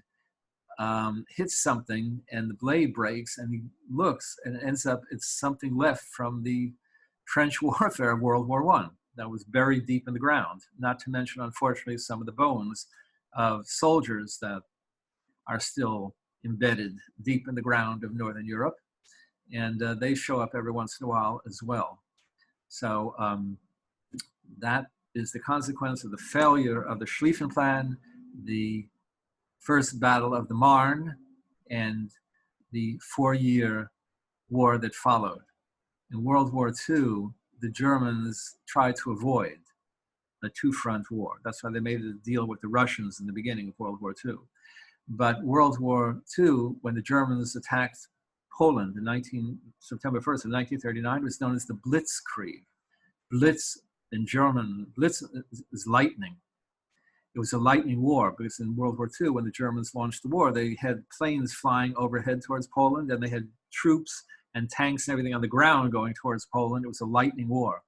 hits something and the blade breaks, and he looks and it ends up, it's something left from the trench warfare of World War I that was buried deep in the ground, not to mention, unfortunately, some of the bones of soldiers that are still embedded deep in the ground of Northern Europe. And they show up every once in a while as well. So that is the consequence of the failure of the Schlieffen Plan, the First Battle of the Marne, and the 4-year war that followed. In World War II, the Germans tried to avoid a two-front war. That's why they made a deal with the Russians in the beginning of World War II. But World War II, when the Germans attacked Poland in September 1st of 1939, was known as the Blitzkrieg. Blitz in German, Blitz is lightning. It was a lightning war because in World War II, when the Germans launched the war, they had planes flying overhead towards Poland, and they had troops and tanks and everything on the ground going towards Poland. It was a lightning war.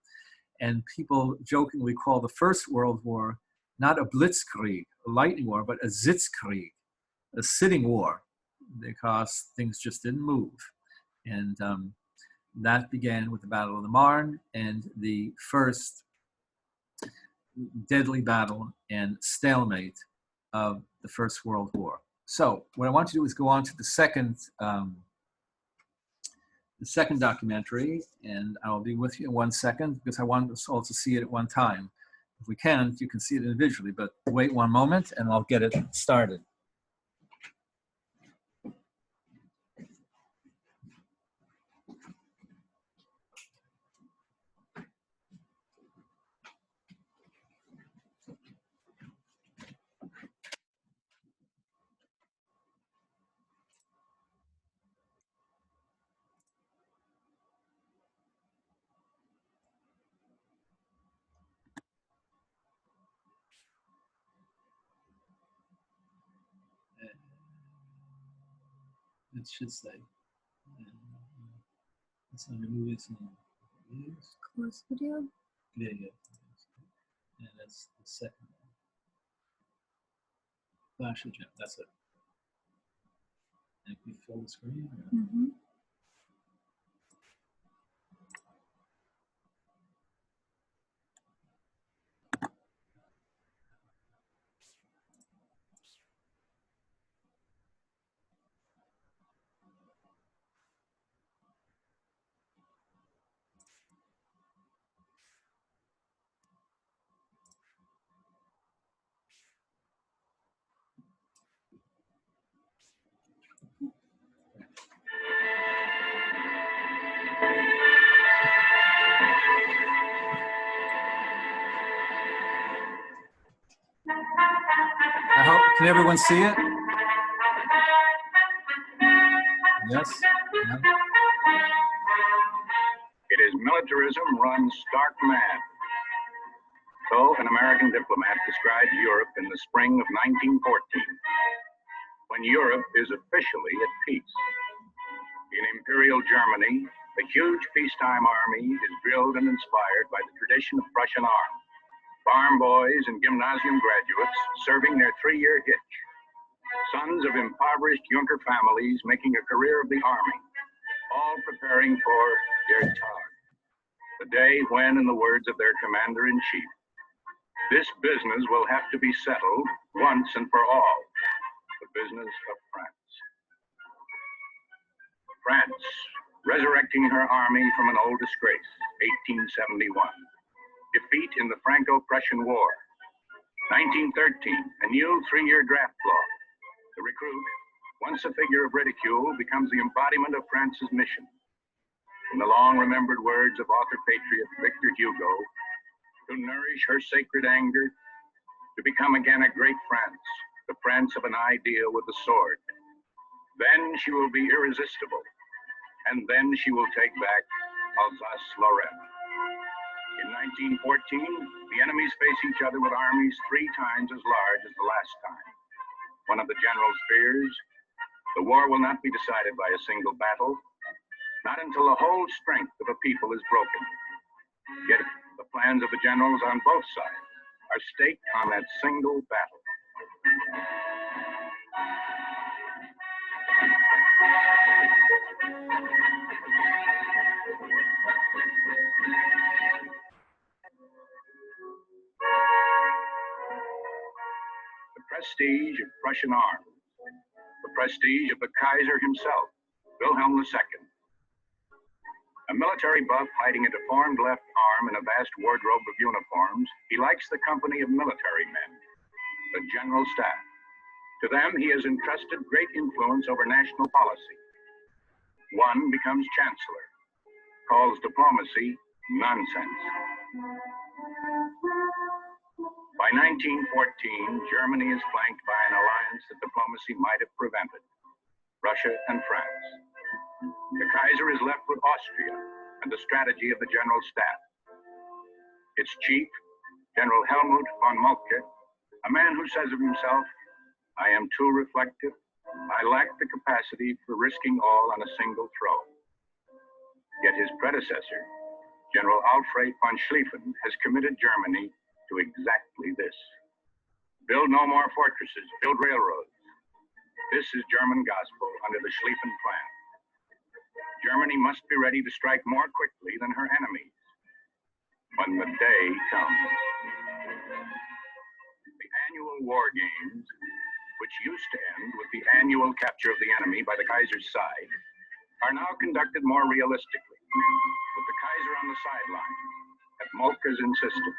And people jokingly call the First World War not a Blitzkrieg, a lightning war, but a Sitzkrieg, a sitting war, because things just didn't move. And that began with the Battle of the Marne and the first deadly battle and stalemate of the First World War. So what I want to do is go on to the second documentary, and I'll be with you in 1 second because I want us all to see it at one time. If we can, you can see it individually, but wait 1 moment and I'll get it started. It should say. It's under movies and videos. Course video. Video. And that's the second one. Flash the gem. That's it. And if we fill the screen. Mm-hmm. I hope, can everyone see it? Yes? No? It is militarism run stark mad. So an American diplomat described Europe in the spring of 1914. when Europe is officially at peace. In Imperial Germany, the huge peacetime army is drilled and inspired by the tradition of Prussian arms. Farm boys and gymnasium graduates serving their 3-year hitch. Sons of impoverished Junker families making a career of the army, all preparing for Der Tag, the day when, in the words of their commander-in-chief, this business will have to be settled once and for all, the business of France. France, resurrecting her army from an old disgrace, 1871. Defeat in the Franco-Prussian War. 1913, a new 3-year draft law. The recruit, once a figure of ridicule, becomes the embodiment of France's mission. In the long-remembered words of author-patriot Victor Hugo, to nourish her sacred anger, to become again a great France, the France of an idea with a sword. Then she will be irresistible, and then she will take back Alsace-Lorraine. In 1914, the enemies face each other with armies 3 times as large as the last time. One of the generals fears the war will not be decided by a single battle, not until the whole strength of a people is broken. Yet the plans of the generals on both sides are staked on that single battle. The prestige of Prussian arms, the prestige of the Kaiser himself, Wilhelm II. A military buff hiding a deformed left arm in a vast wardrobe of uniforms, he likes the company of military men, the General Staff. To them, he has entrusted great influence over national policy. One becomes chancellor, calls diplomacy nonsense. By 1914, Germany is flanked by an alliance that diplomacy might have prevented, Russia and France. The Kaiser is left with Austria and the strategy of the General Staff. Its chief, General Helmut von Moltke, a man who says of himself, "I am too reflective. I lack the capacity for risking all on a single throw." Yet his predecessor, General Alfred von Schlieffen, has committed Germany to exactly this. Build no more fortresses, build railroads. This is German gospel under the Schlieffen Plan. Germany must be ready to strike more quickly than her enemies when the day comes. The annual war games, which used to end with the annual capture of the enemy by the Kaiser's side, are now conducted more realistically, with the Kaiser on the sidelines at Moltke's insistence.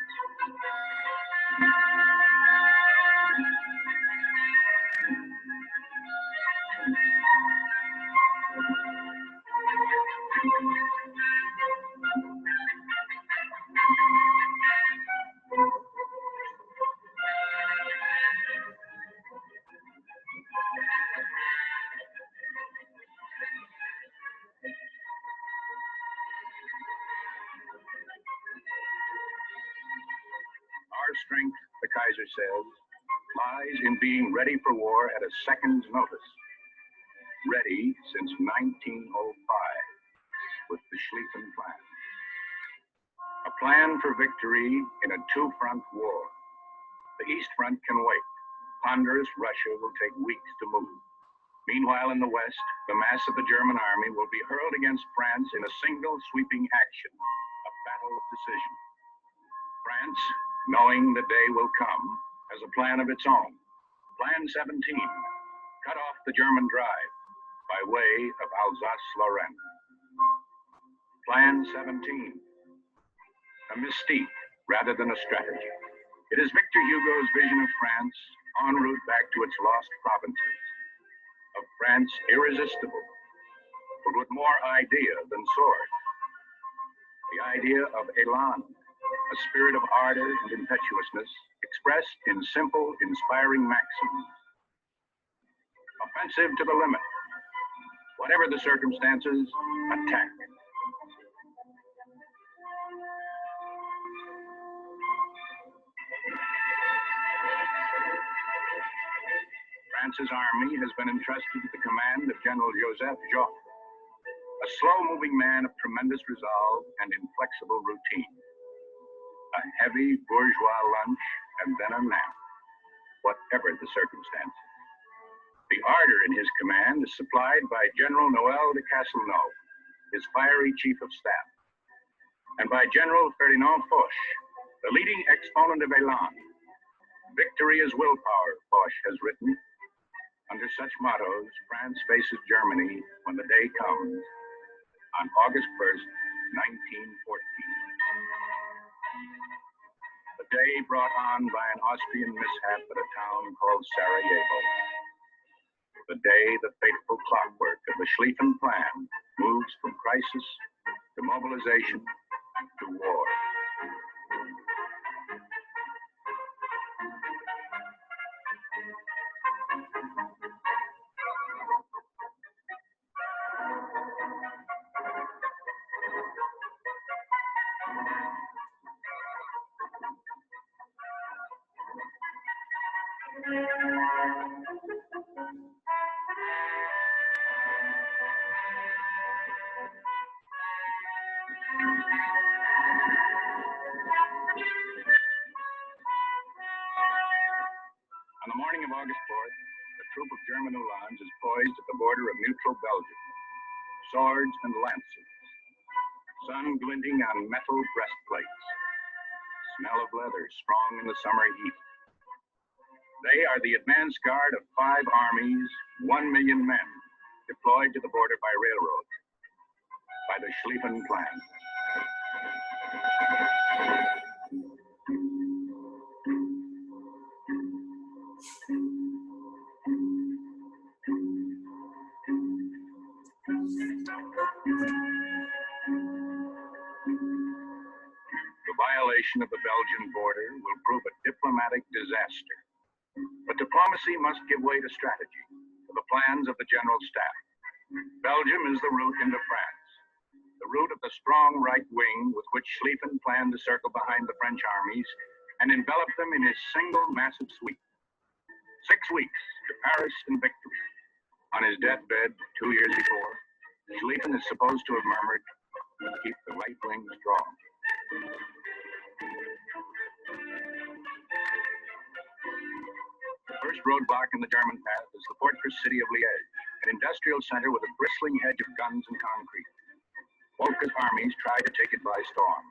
Our strength, the Kaiser says, lies in being ready for war at a second's notice. Ready since 1905 with the Schlieffen Plan. A plan for victory in a 2-front war. The East Front can wait. Ponderous Russia will take weeks to move. Meanwhile, in the West, the mass of the German army will be hurled against France in a single sweeping action, a battle of decision. France, knowing the day will come, has a plan of its own. Plan 17, cut off the German drive by way of Alsace-Lorraine. Plan 17, a mystique rather than a strategy. It is Victor Hugo's vision of France en route back to its lost provinces, of France irresistible, but with more idea than sword. The idea of élan, a spirit of ardor and impetuousness expressed in simple, inspiring maxims. Offensive to the limit. Whatever the circumstances, attack. France's army has been entrusted to the command of General Joseph Joffre, a slow-moving man of tremendous resolve and inflexible routine. A heavy bourgeois lunch and then a nap, whatever the circumstances. The ardor in his command is supplied by General Noel de Castelnau, his fiery chief of staff, and by General Ferdinand Foch, the leading exponent of Elan. Victory is willpower, Foch has written. Under such mottos, France faces Germany when the day comes on August 1st, 1914. The day brought on by an Austrian mishap at a town called Sarajevo. The day the fateful clockwork of the Schlieffen Plan moves from crisis to mobilization to war. On the morning of August 4th, a troop of German Uhlans is poised at the border of neutral Belgium, swords and lances, sun glinting on metal breastplates, smell of leather strong in the summer heat. They are the advance guard of 5 armies, 1 million men, deployed to the border by railroad, by the Schlieffen Plan. The violation of the Belgian border will prove a diplomatic disaster. But diplomacy must give way to strategy, to the plans of the General Staff. Belgium is the route into France, the route of the strong right wing with which Schlieffen planned to circle behind the French armies and envelop them in his single massive sweep. 6 weeks to Paris and victory. On his deathbed 2 years before, Schlieffen is supposed to have murmured, "Keep the right wing strong." The first roadblock in the German path is the fortress city of Liège, an industrial center with a bristling hedge of guns and concrete. Moltke's armies try to take it by storm.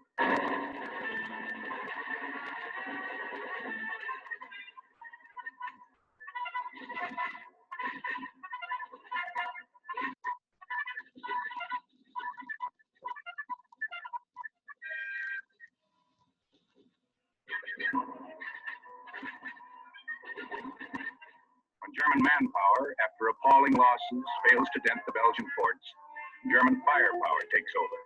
When German manpower, after appalling losses, fails to dent the Belgian forts, German firepower takes over.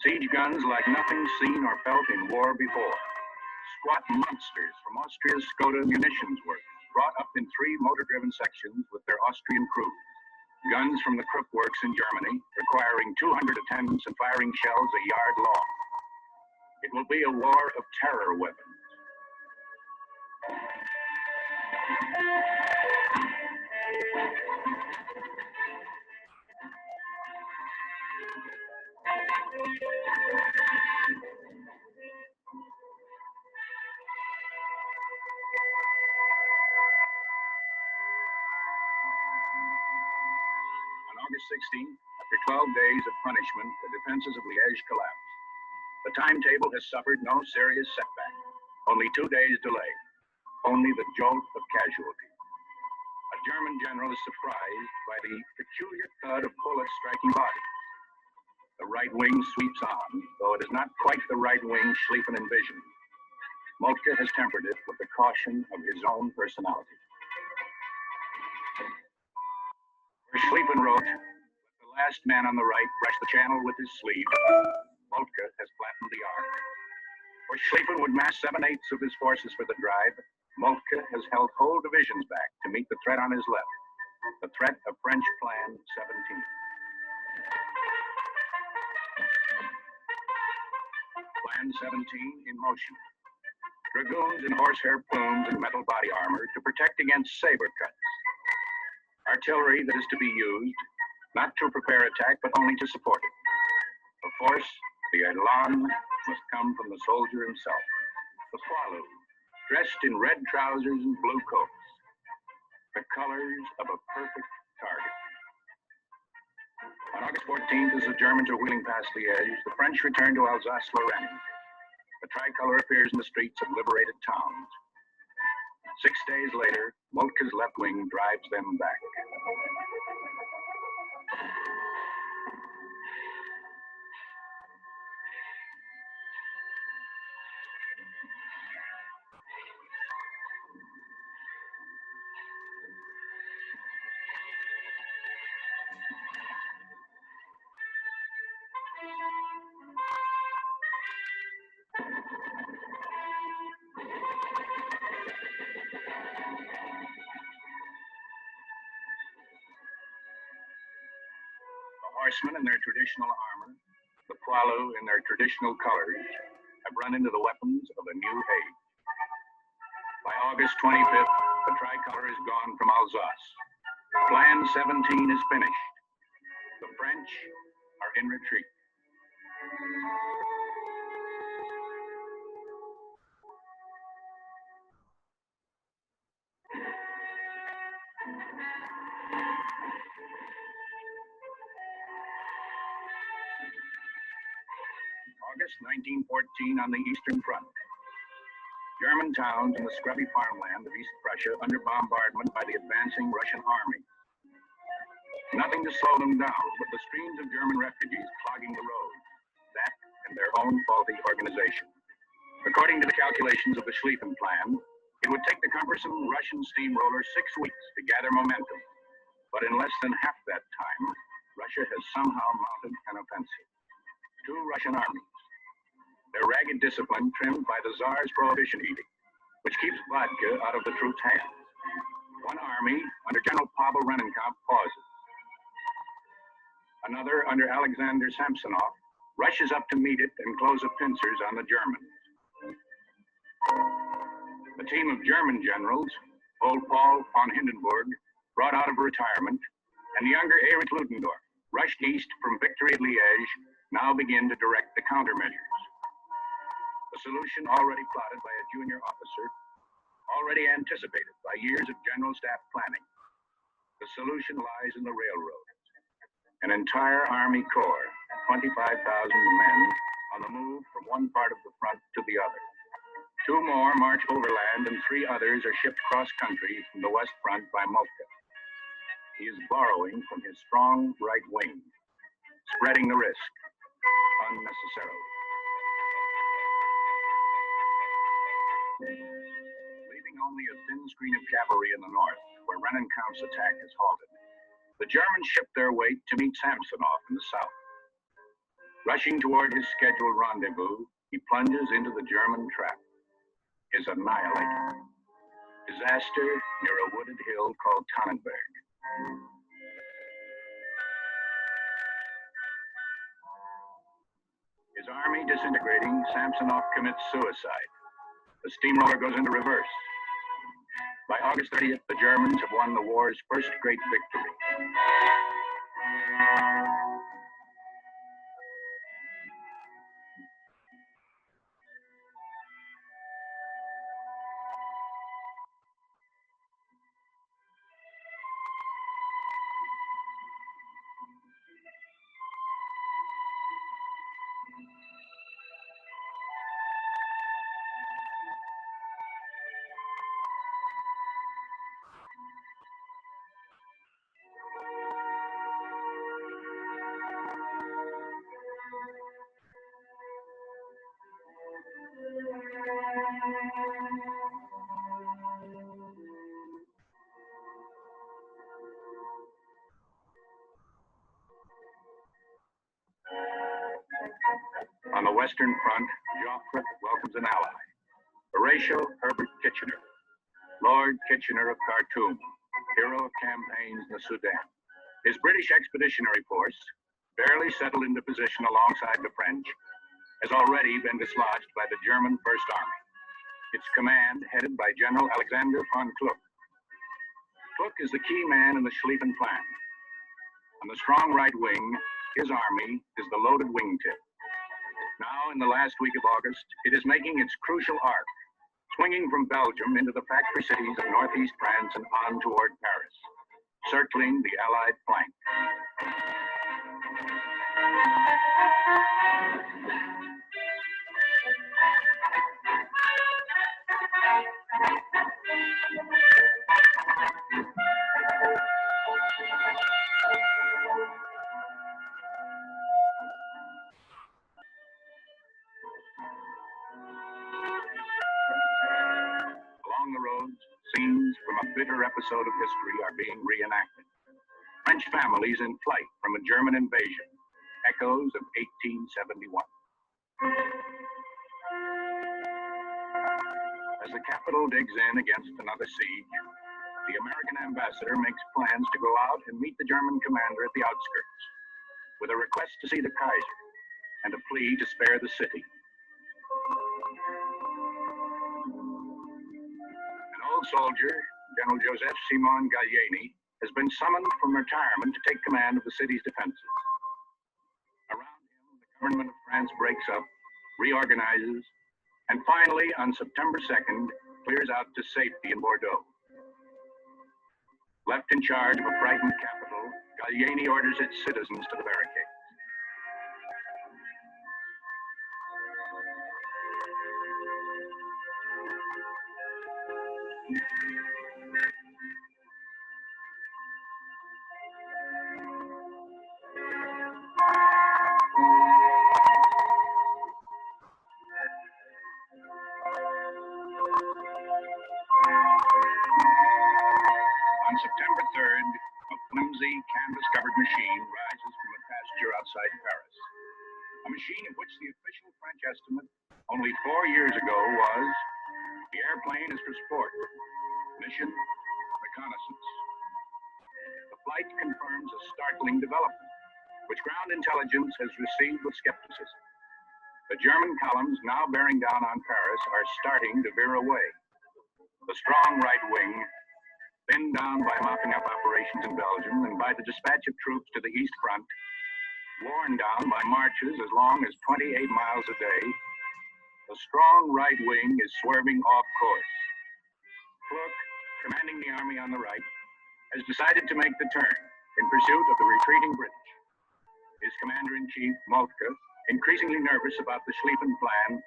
Siege guns like nothing seen or felt in war before. Squat monsters from Austria's Skoda munitions works, brought up in 3 motor-driven sections with their Austrian crews. Guns from the Krupp works in Germany, requiring 200 attendants and firing shells a yard long. It will be a war of terror weapons. On August 16th, after 12 days of punishment, the defenses of Liège collapsed. The timetable has suffered no serious setback, only 2 days delay, only the jolt of casualty. A German general is surprised by the peculiar thud of bullets striking bodies. The right wing sweeps on, though it is not quite the right wing Schlieffen envisioned. Moltke has tempered it with the caution of his own personality. Where Schlieffen wrote, "Let the last man on the right brush the channel with his sleeve," Moltke has flattened the arc. Where Schlieffen would mass 7/8 of his forces for the drive, Moltke has held whole divisions back to meet the threat on his left, the threat of French Plan 17. Plan 17 in motion. Dragoons in horsehair plumes and metal body armor to protect against saber cuts. Artillery that is to be used, not to prepare attack, but only to support it. Of course, the elan must come from the soldier himself. The poilu, dressed in red trousers and blue coats, the colors of a perfect target. On August 14th, as the Germans are wheeling past Liège, the French return to Alsace-Lorraine. The tricolor appears in the streets of liberated towns. 6 days later, Moltke's left wing drives them back. Horsemen in their traditional armor, the poilu in their traditional colors, have run into the weapons of a new age. By August 25th, the tricolor is gone from Alsace. Plan 17 is finished. The French are in retreat. August 1914 on the Eastern Front. German towns in the scrubby farmland of East Prussia under bombardment by the advancing Russian army. Nothing to slow them down but the streams of German refugees clogging the roads. That and their own faulty organization. According to the calculations of the Schlieffen Plan, it would take the cumbersome Russian steamroller 6 weeks to gather momentum. But in less than half that time, Russia has somehow mounted an offensive. 2 Russian armies. Their ragged discipline trimmed by the Tsar's prohibition edict, which keeps vodka out of the troops' hands. One army, under General Pavel Rennenkampf, pauses. Another, under Alexander Samsonov, rushes up to meet it and close the pincers on the Germans. A team of German generals, old Paul von Hindenburg, brought out of retirement, and the younger Erich Ludendorff, rushed east from victory at Liège, now begin to direct the countermeasures. A solution already plotted by a junior officer, already anticipated by years of general staff planning. The solution lies in the railroad. An entire Army Corps, 25,000 men, on the move from one part of the front to the other. 2 more march overland and 3 others are shipped cross-country from the West Front by Moltke. He is borrowing from his strong right wing, spreading the risk unnecessarily. Leaving only a thin screen of cavalry in the north, where Rennenkampf's attack is halted, the Germans ship their weight to meet Samsonov in the south. Rushing toward his scheduled rendezvous, he plunges into the German trap, is annihilated. Disaster near a wooded hill called Tannenberg. His army disintegrating, Samsonov commits suicide. The steamroller goes into reverse. By August 30th, the Germans have won the war's first great victory. On the Western Front, Joffre welcomes an ally, Horatio Herbert Kitchener, Lord Kitchener of Khartoum, hero of campaigns in the Sudan. His British Expeditionary Force, barely settled into position alongside the French, has already been dislodged by the German First Army, its command headed by General Alexander von Kluck. Kluck is the key man in the Schlieffen Plan. On the strong right wing, his army is the loaded wingtip. Now, in the last week of August, it is making its crucial arc, swinging from Belgium into the factory cities of northeast France and on toward Paris, circling the Allied flank. Along the roads, scenes from a bitter episode of history are being reenacted. French families in flight from a German invasion, echoes of 1871. As the capital digs in against another siege, the American ambassador makes plans to go out and meet the German commander at the outskirts, with a request to see the Kaiser and a plea to spare the city. An old soldier, General Joseph Simon Gallieni, has been summoned from retirement to take command of the city's defenses. Around him, the government of France breaks up, reorganizes, and finally, on September 2nd, clears out to safety in Bordeaux. Left in charge of a frightened capital, Gallieni orders its citizens to the barricades. On September 3rd, a flimsy, canvas-covered machine rises from a pasture outside Paris. A machine of which the official French estimate only 4 years ago was, the airplane is for sport, mission, reconnaissance. The flight confirms a startling development, which ground intelligence has received with skepticism. The German columns now bearing down on Paris are starting to veer away. The strong right wing, thinned down by mopping up operations in Belgium and by the dispatch of troops to the East Front, worn down by marches as long as 28 miles a day, the strong right wing is swerving off course. Kluck, commanding the army on the right, has decided to make the turn in pursuit of the retreating British. His commander-in-chief, Moltke, increasingly nervous about the Schlieffen Plan,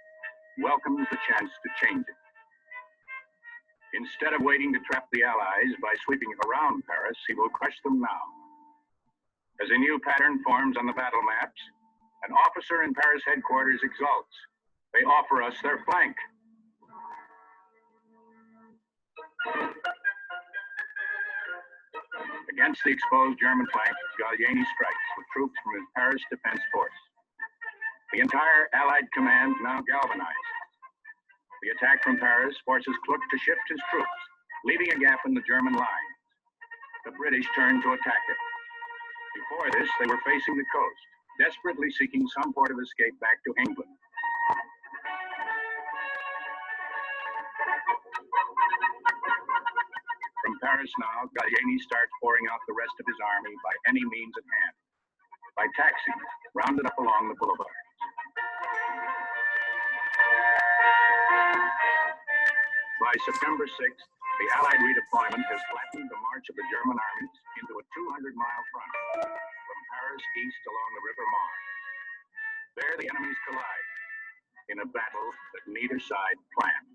welcomes the chance to change it. Instead of waiting to trap the Allies by sweeping around Paris, he will crush them now. As a new pattern forms on the battle maps, an officer in Paris headquarters exults. They offer us their flank. Against the exposed German flank, Gallieni strikes with troops from his Paris Defense Force. The entire Allied command now galvanized. The attack from Paris forces Kluck to shift his troops, leaving a gap in the German lines. The British turn to attack it. Before this, they were facing the coast, desperately seeking some port of escape back to England. From Paris now, Gallieni starts pouring out the rest of his army by any means at hand, by taxis rounded up along the boulevards. By September 6th, the Allied redeployment has flattened the march of the German armies into a 200-mile front from Paris east along the River Marne. There the enemies collide in a battle that neither side planned.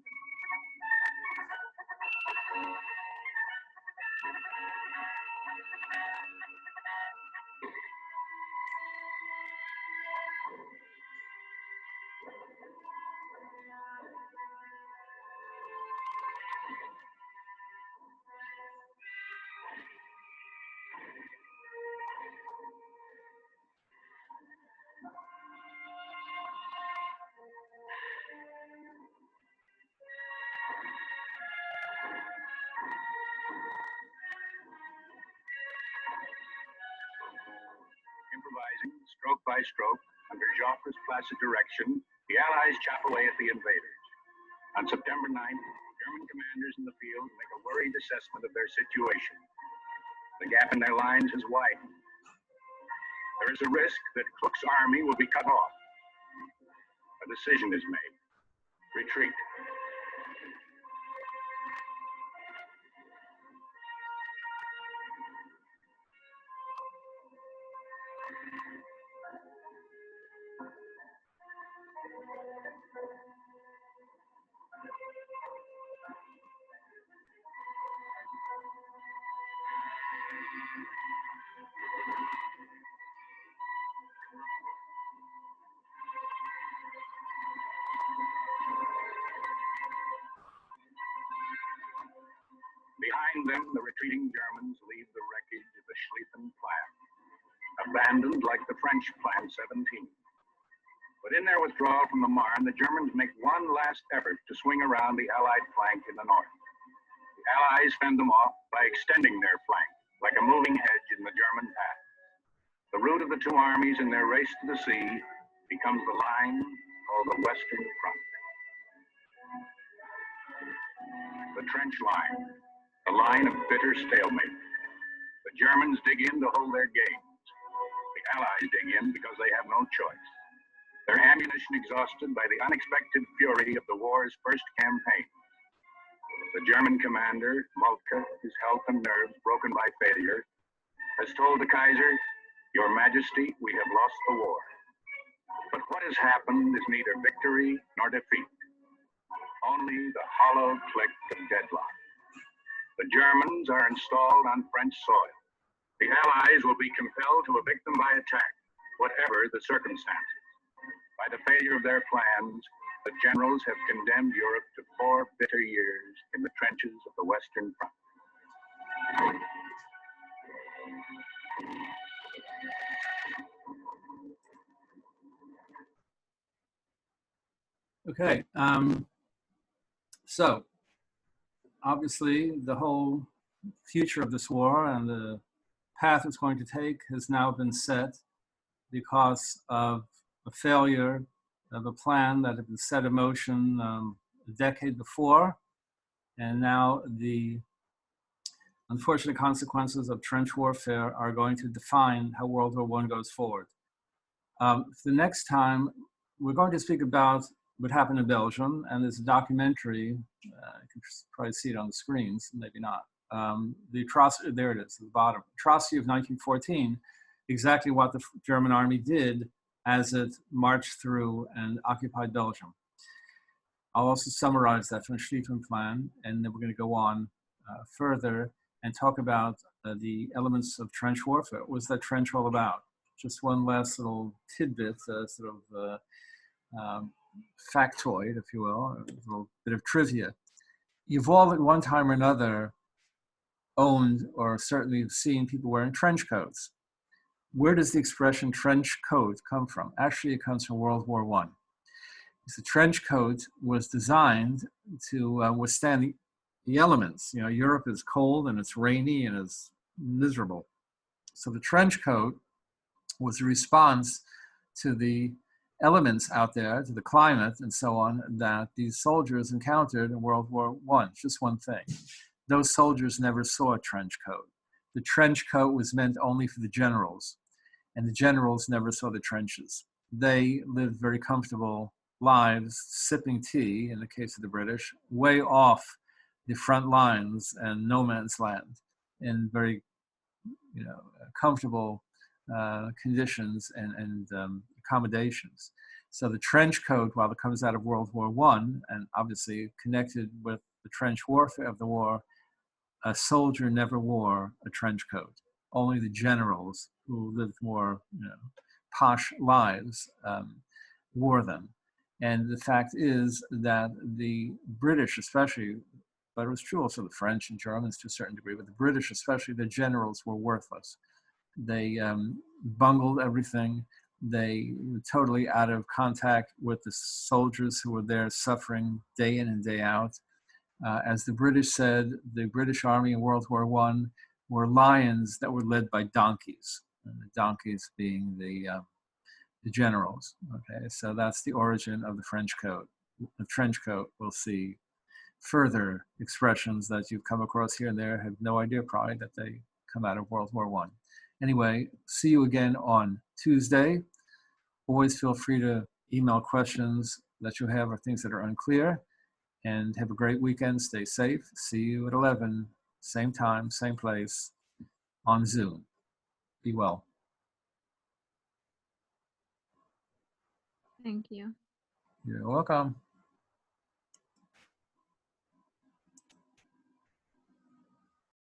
Improvising, stroke by stroke, under Joffre's placid direction, the Allies chop away at the invaders. On September 9th, German commanders in the field make a worried assessment of their situation. The gap in their lines has widened. There is a risk that Cook's army will be cut off. A decision is made. Retreat. Behind them, the retreating Germans leave the wreckage of the Schlieffen Plan, abandoned like the French Plan 17. But in their withdrawal from the Marne, the Germans make one last effort to swing around the Allied flank in the north. The Allies fend them off by extending their flank, like a moving hedge in the German path. The route of the two armies in their race to the sea becomes the line called the Western Front. The trench line, a line of bitter stalemate. The Germans dig in to hold their gains. The Allies dig in because they have no choice. Their ammunition exhausted by the unexpected fury of the war's first campaign. The German commander, Moltke, his health and nerves broken by failure, has told the Kaiser, "Your Majesty, we have lost the war." But what has happened is neither victory nor defeat. Only the hollow click of deadlock. The Germans are installed on French soil. The Allies will be compelled to evict them by attack, whatever the circumstances. By the failure of their plans, the generals have condemned Europe to 4 bitter years in the trenches of the Western Front. Okay, so obviously the whole future of this war and the path it's going to take has now been set because of a failure of a plan that had been set in motion a decade before, and now the unfortunate consequences of trench warfare are going to define how World War I goes forward. The next time, we're going to speak about what happened in Belgium, and there's a documentary, you can probably see it on the screens, maybe not. The atrocity, there it is, at the bottom. Atrocity of 1914, exactly what the German army did as it marched through and occupied Belgium. I'll also summarize that from the Schlieffen Plan, and then we're going to go on further and talk about the elements of trench warfare. What was that trench all about? Just one last little tidbit, sort of factoid, if you will, a little bit of trivia. You've all at one time or another owned or certainly seen people wearing trench coats. Where does the expression trench coat come from? Actually, it comes from World War I. The trench coat was designed to withstand the elements. You know, Europe is cold and it's rainy and it's miserable. So the trench coat was a response to the elements out there, to the climate and so on, that these soldiers encountered in World War I. Just one thing. Those soldiers never saw a trench coat. The trench coat was meant only for the generals, and the generals never saw the trenches. They lived very comfortable lives, sipping tea, in the case of the British, way off the front lines and no man's land, in very, comfortable conditions and accommodations. So the trench coat, while it comes out of World War I, and obviously connected with the trench warfare of the war, a soldier never wore a trench coat. Only the generals who lived more, posh lives wore them. And the fact is that the British especially, but it was true also the French and Germans to a certain degree, but the British especially, the generals were worthless. They bungled everything. They were totally out of contact with the soldiers who were there suffering day in and day out. As the British said, the British Army in World War I were lions that were led by donkeys, and the donkeys being the generals. Okay, so that's the origin of the French coat. The trench coat, we'll see further expressions that you've come across here and there. Have no idea probably that they come out of World War I. Anyway, see you again on Tuesday. Always feel free to email questions that you have or things that are unclear. And have a great weekend. Stay safe. See you at 11, same time, same place on Zoom. Be well. Thank you. You're welcome.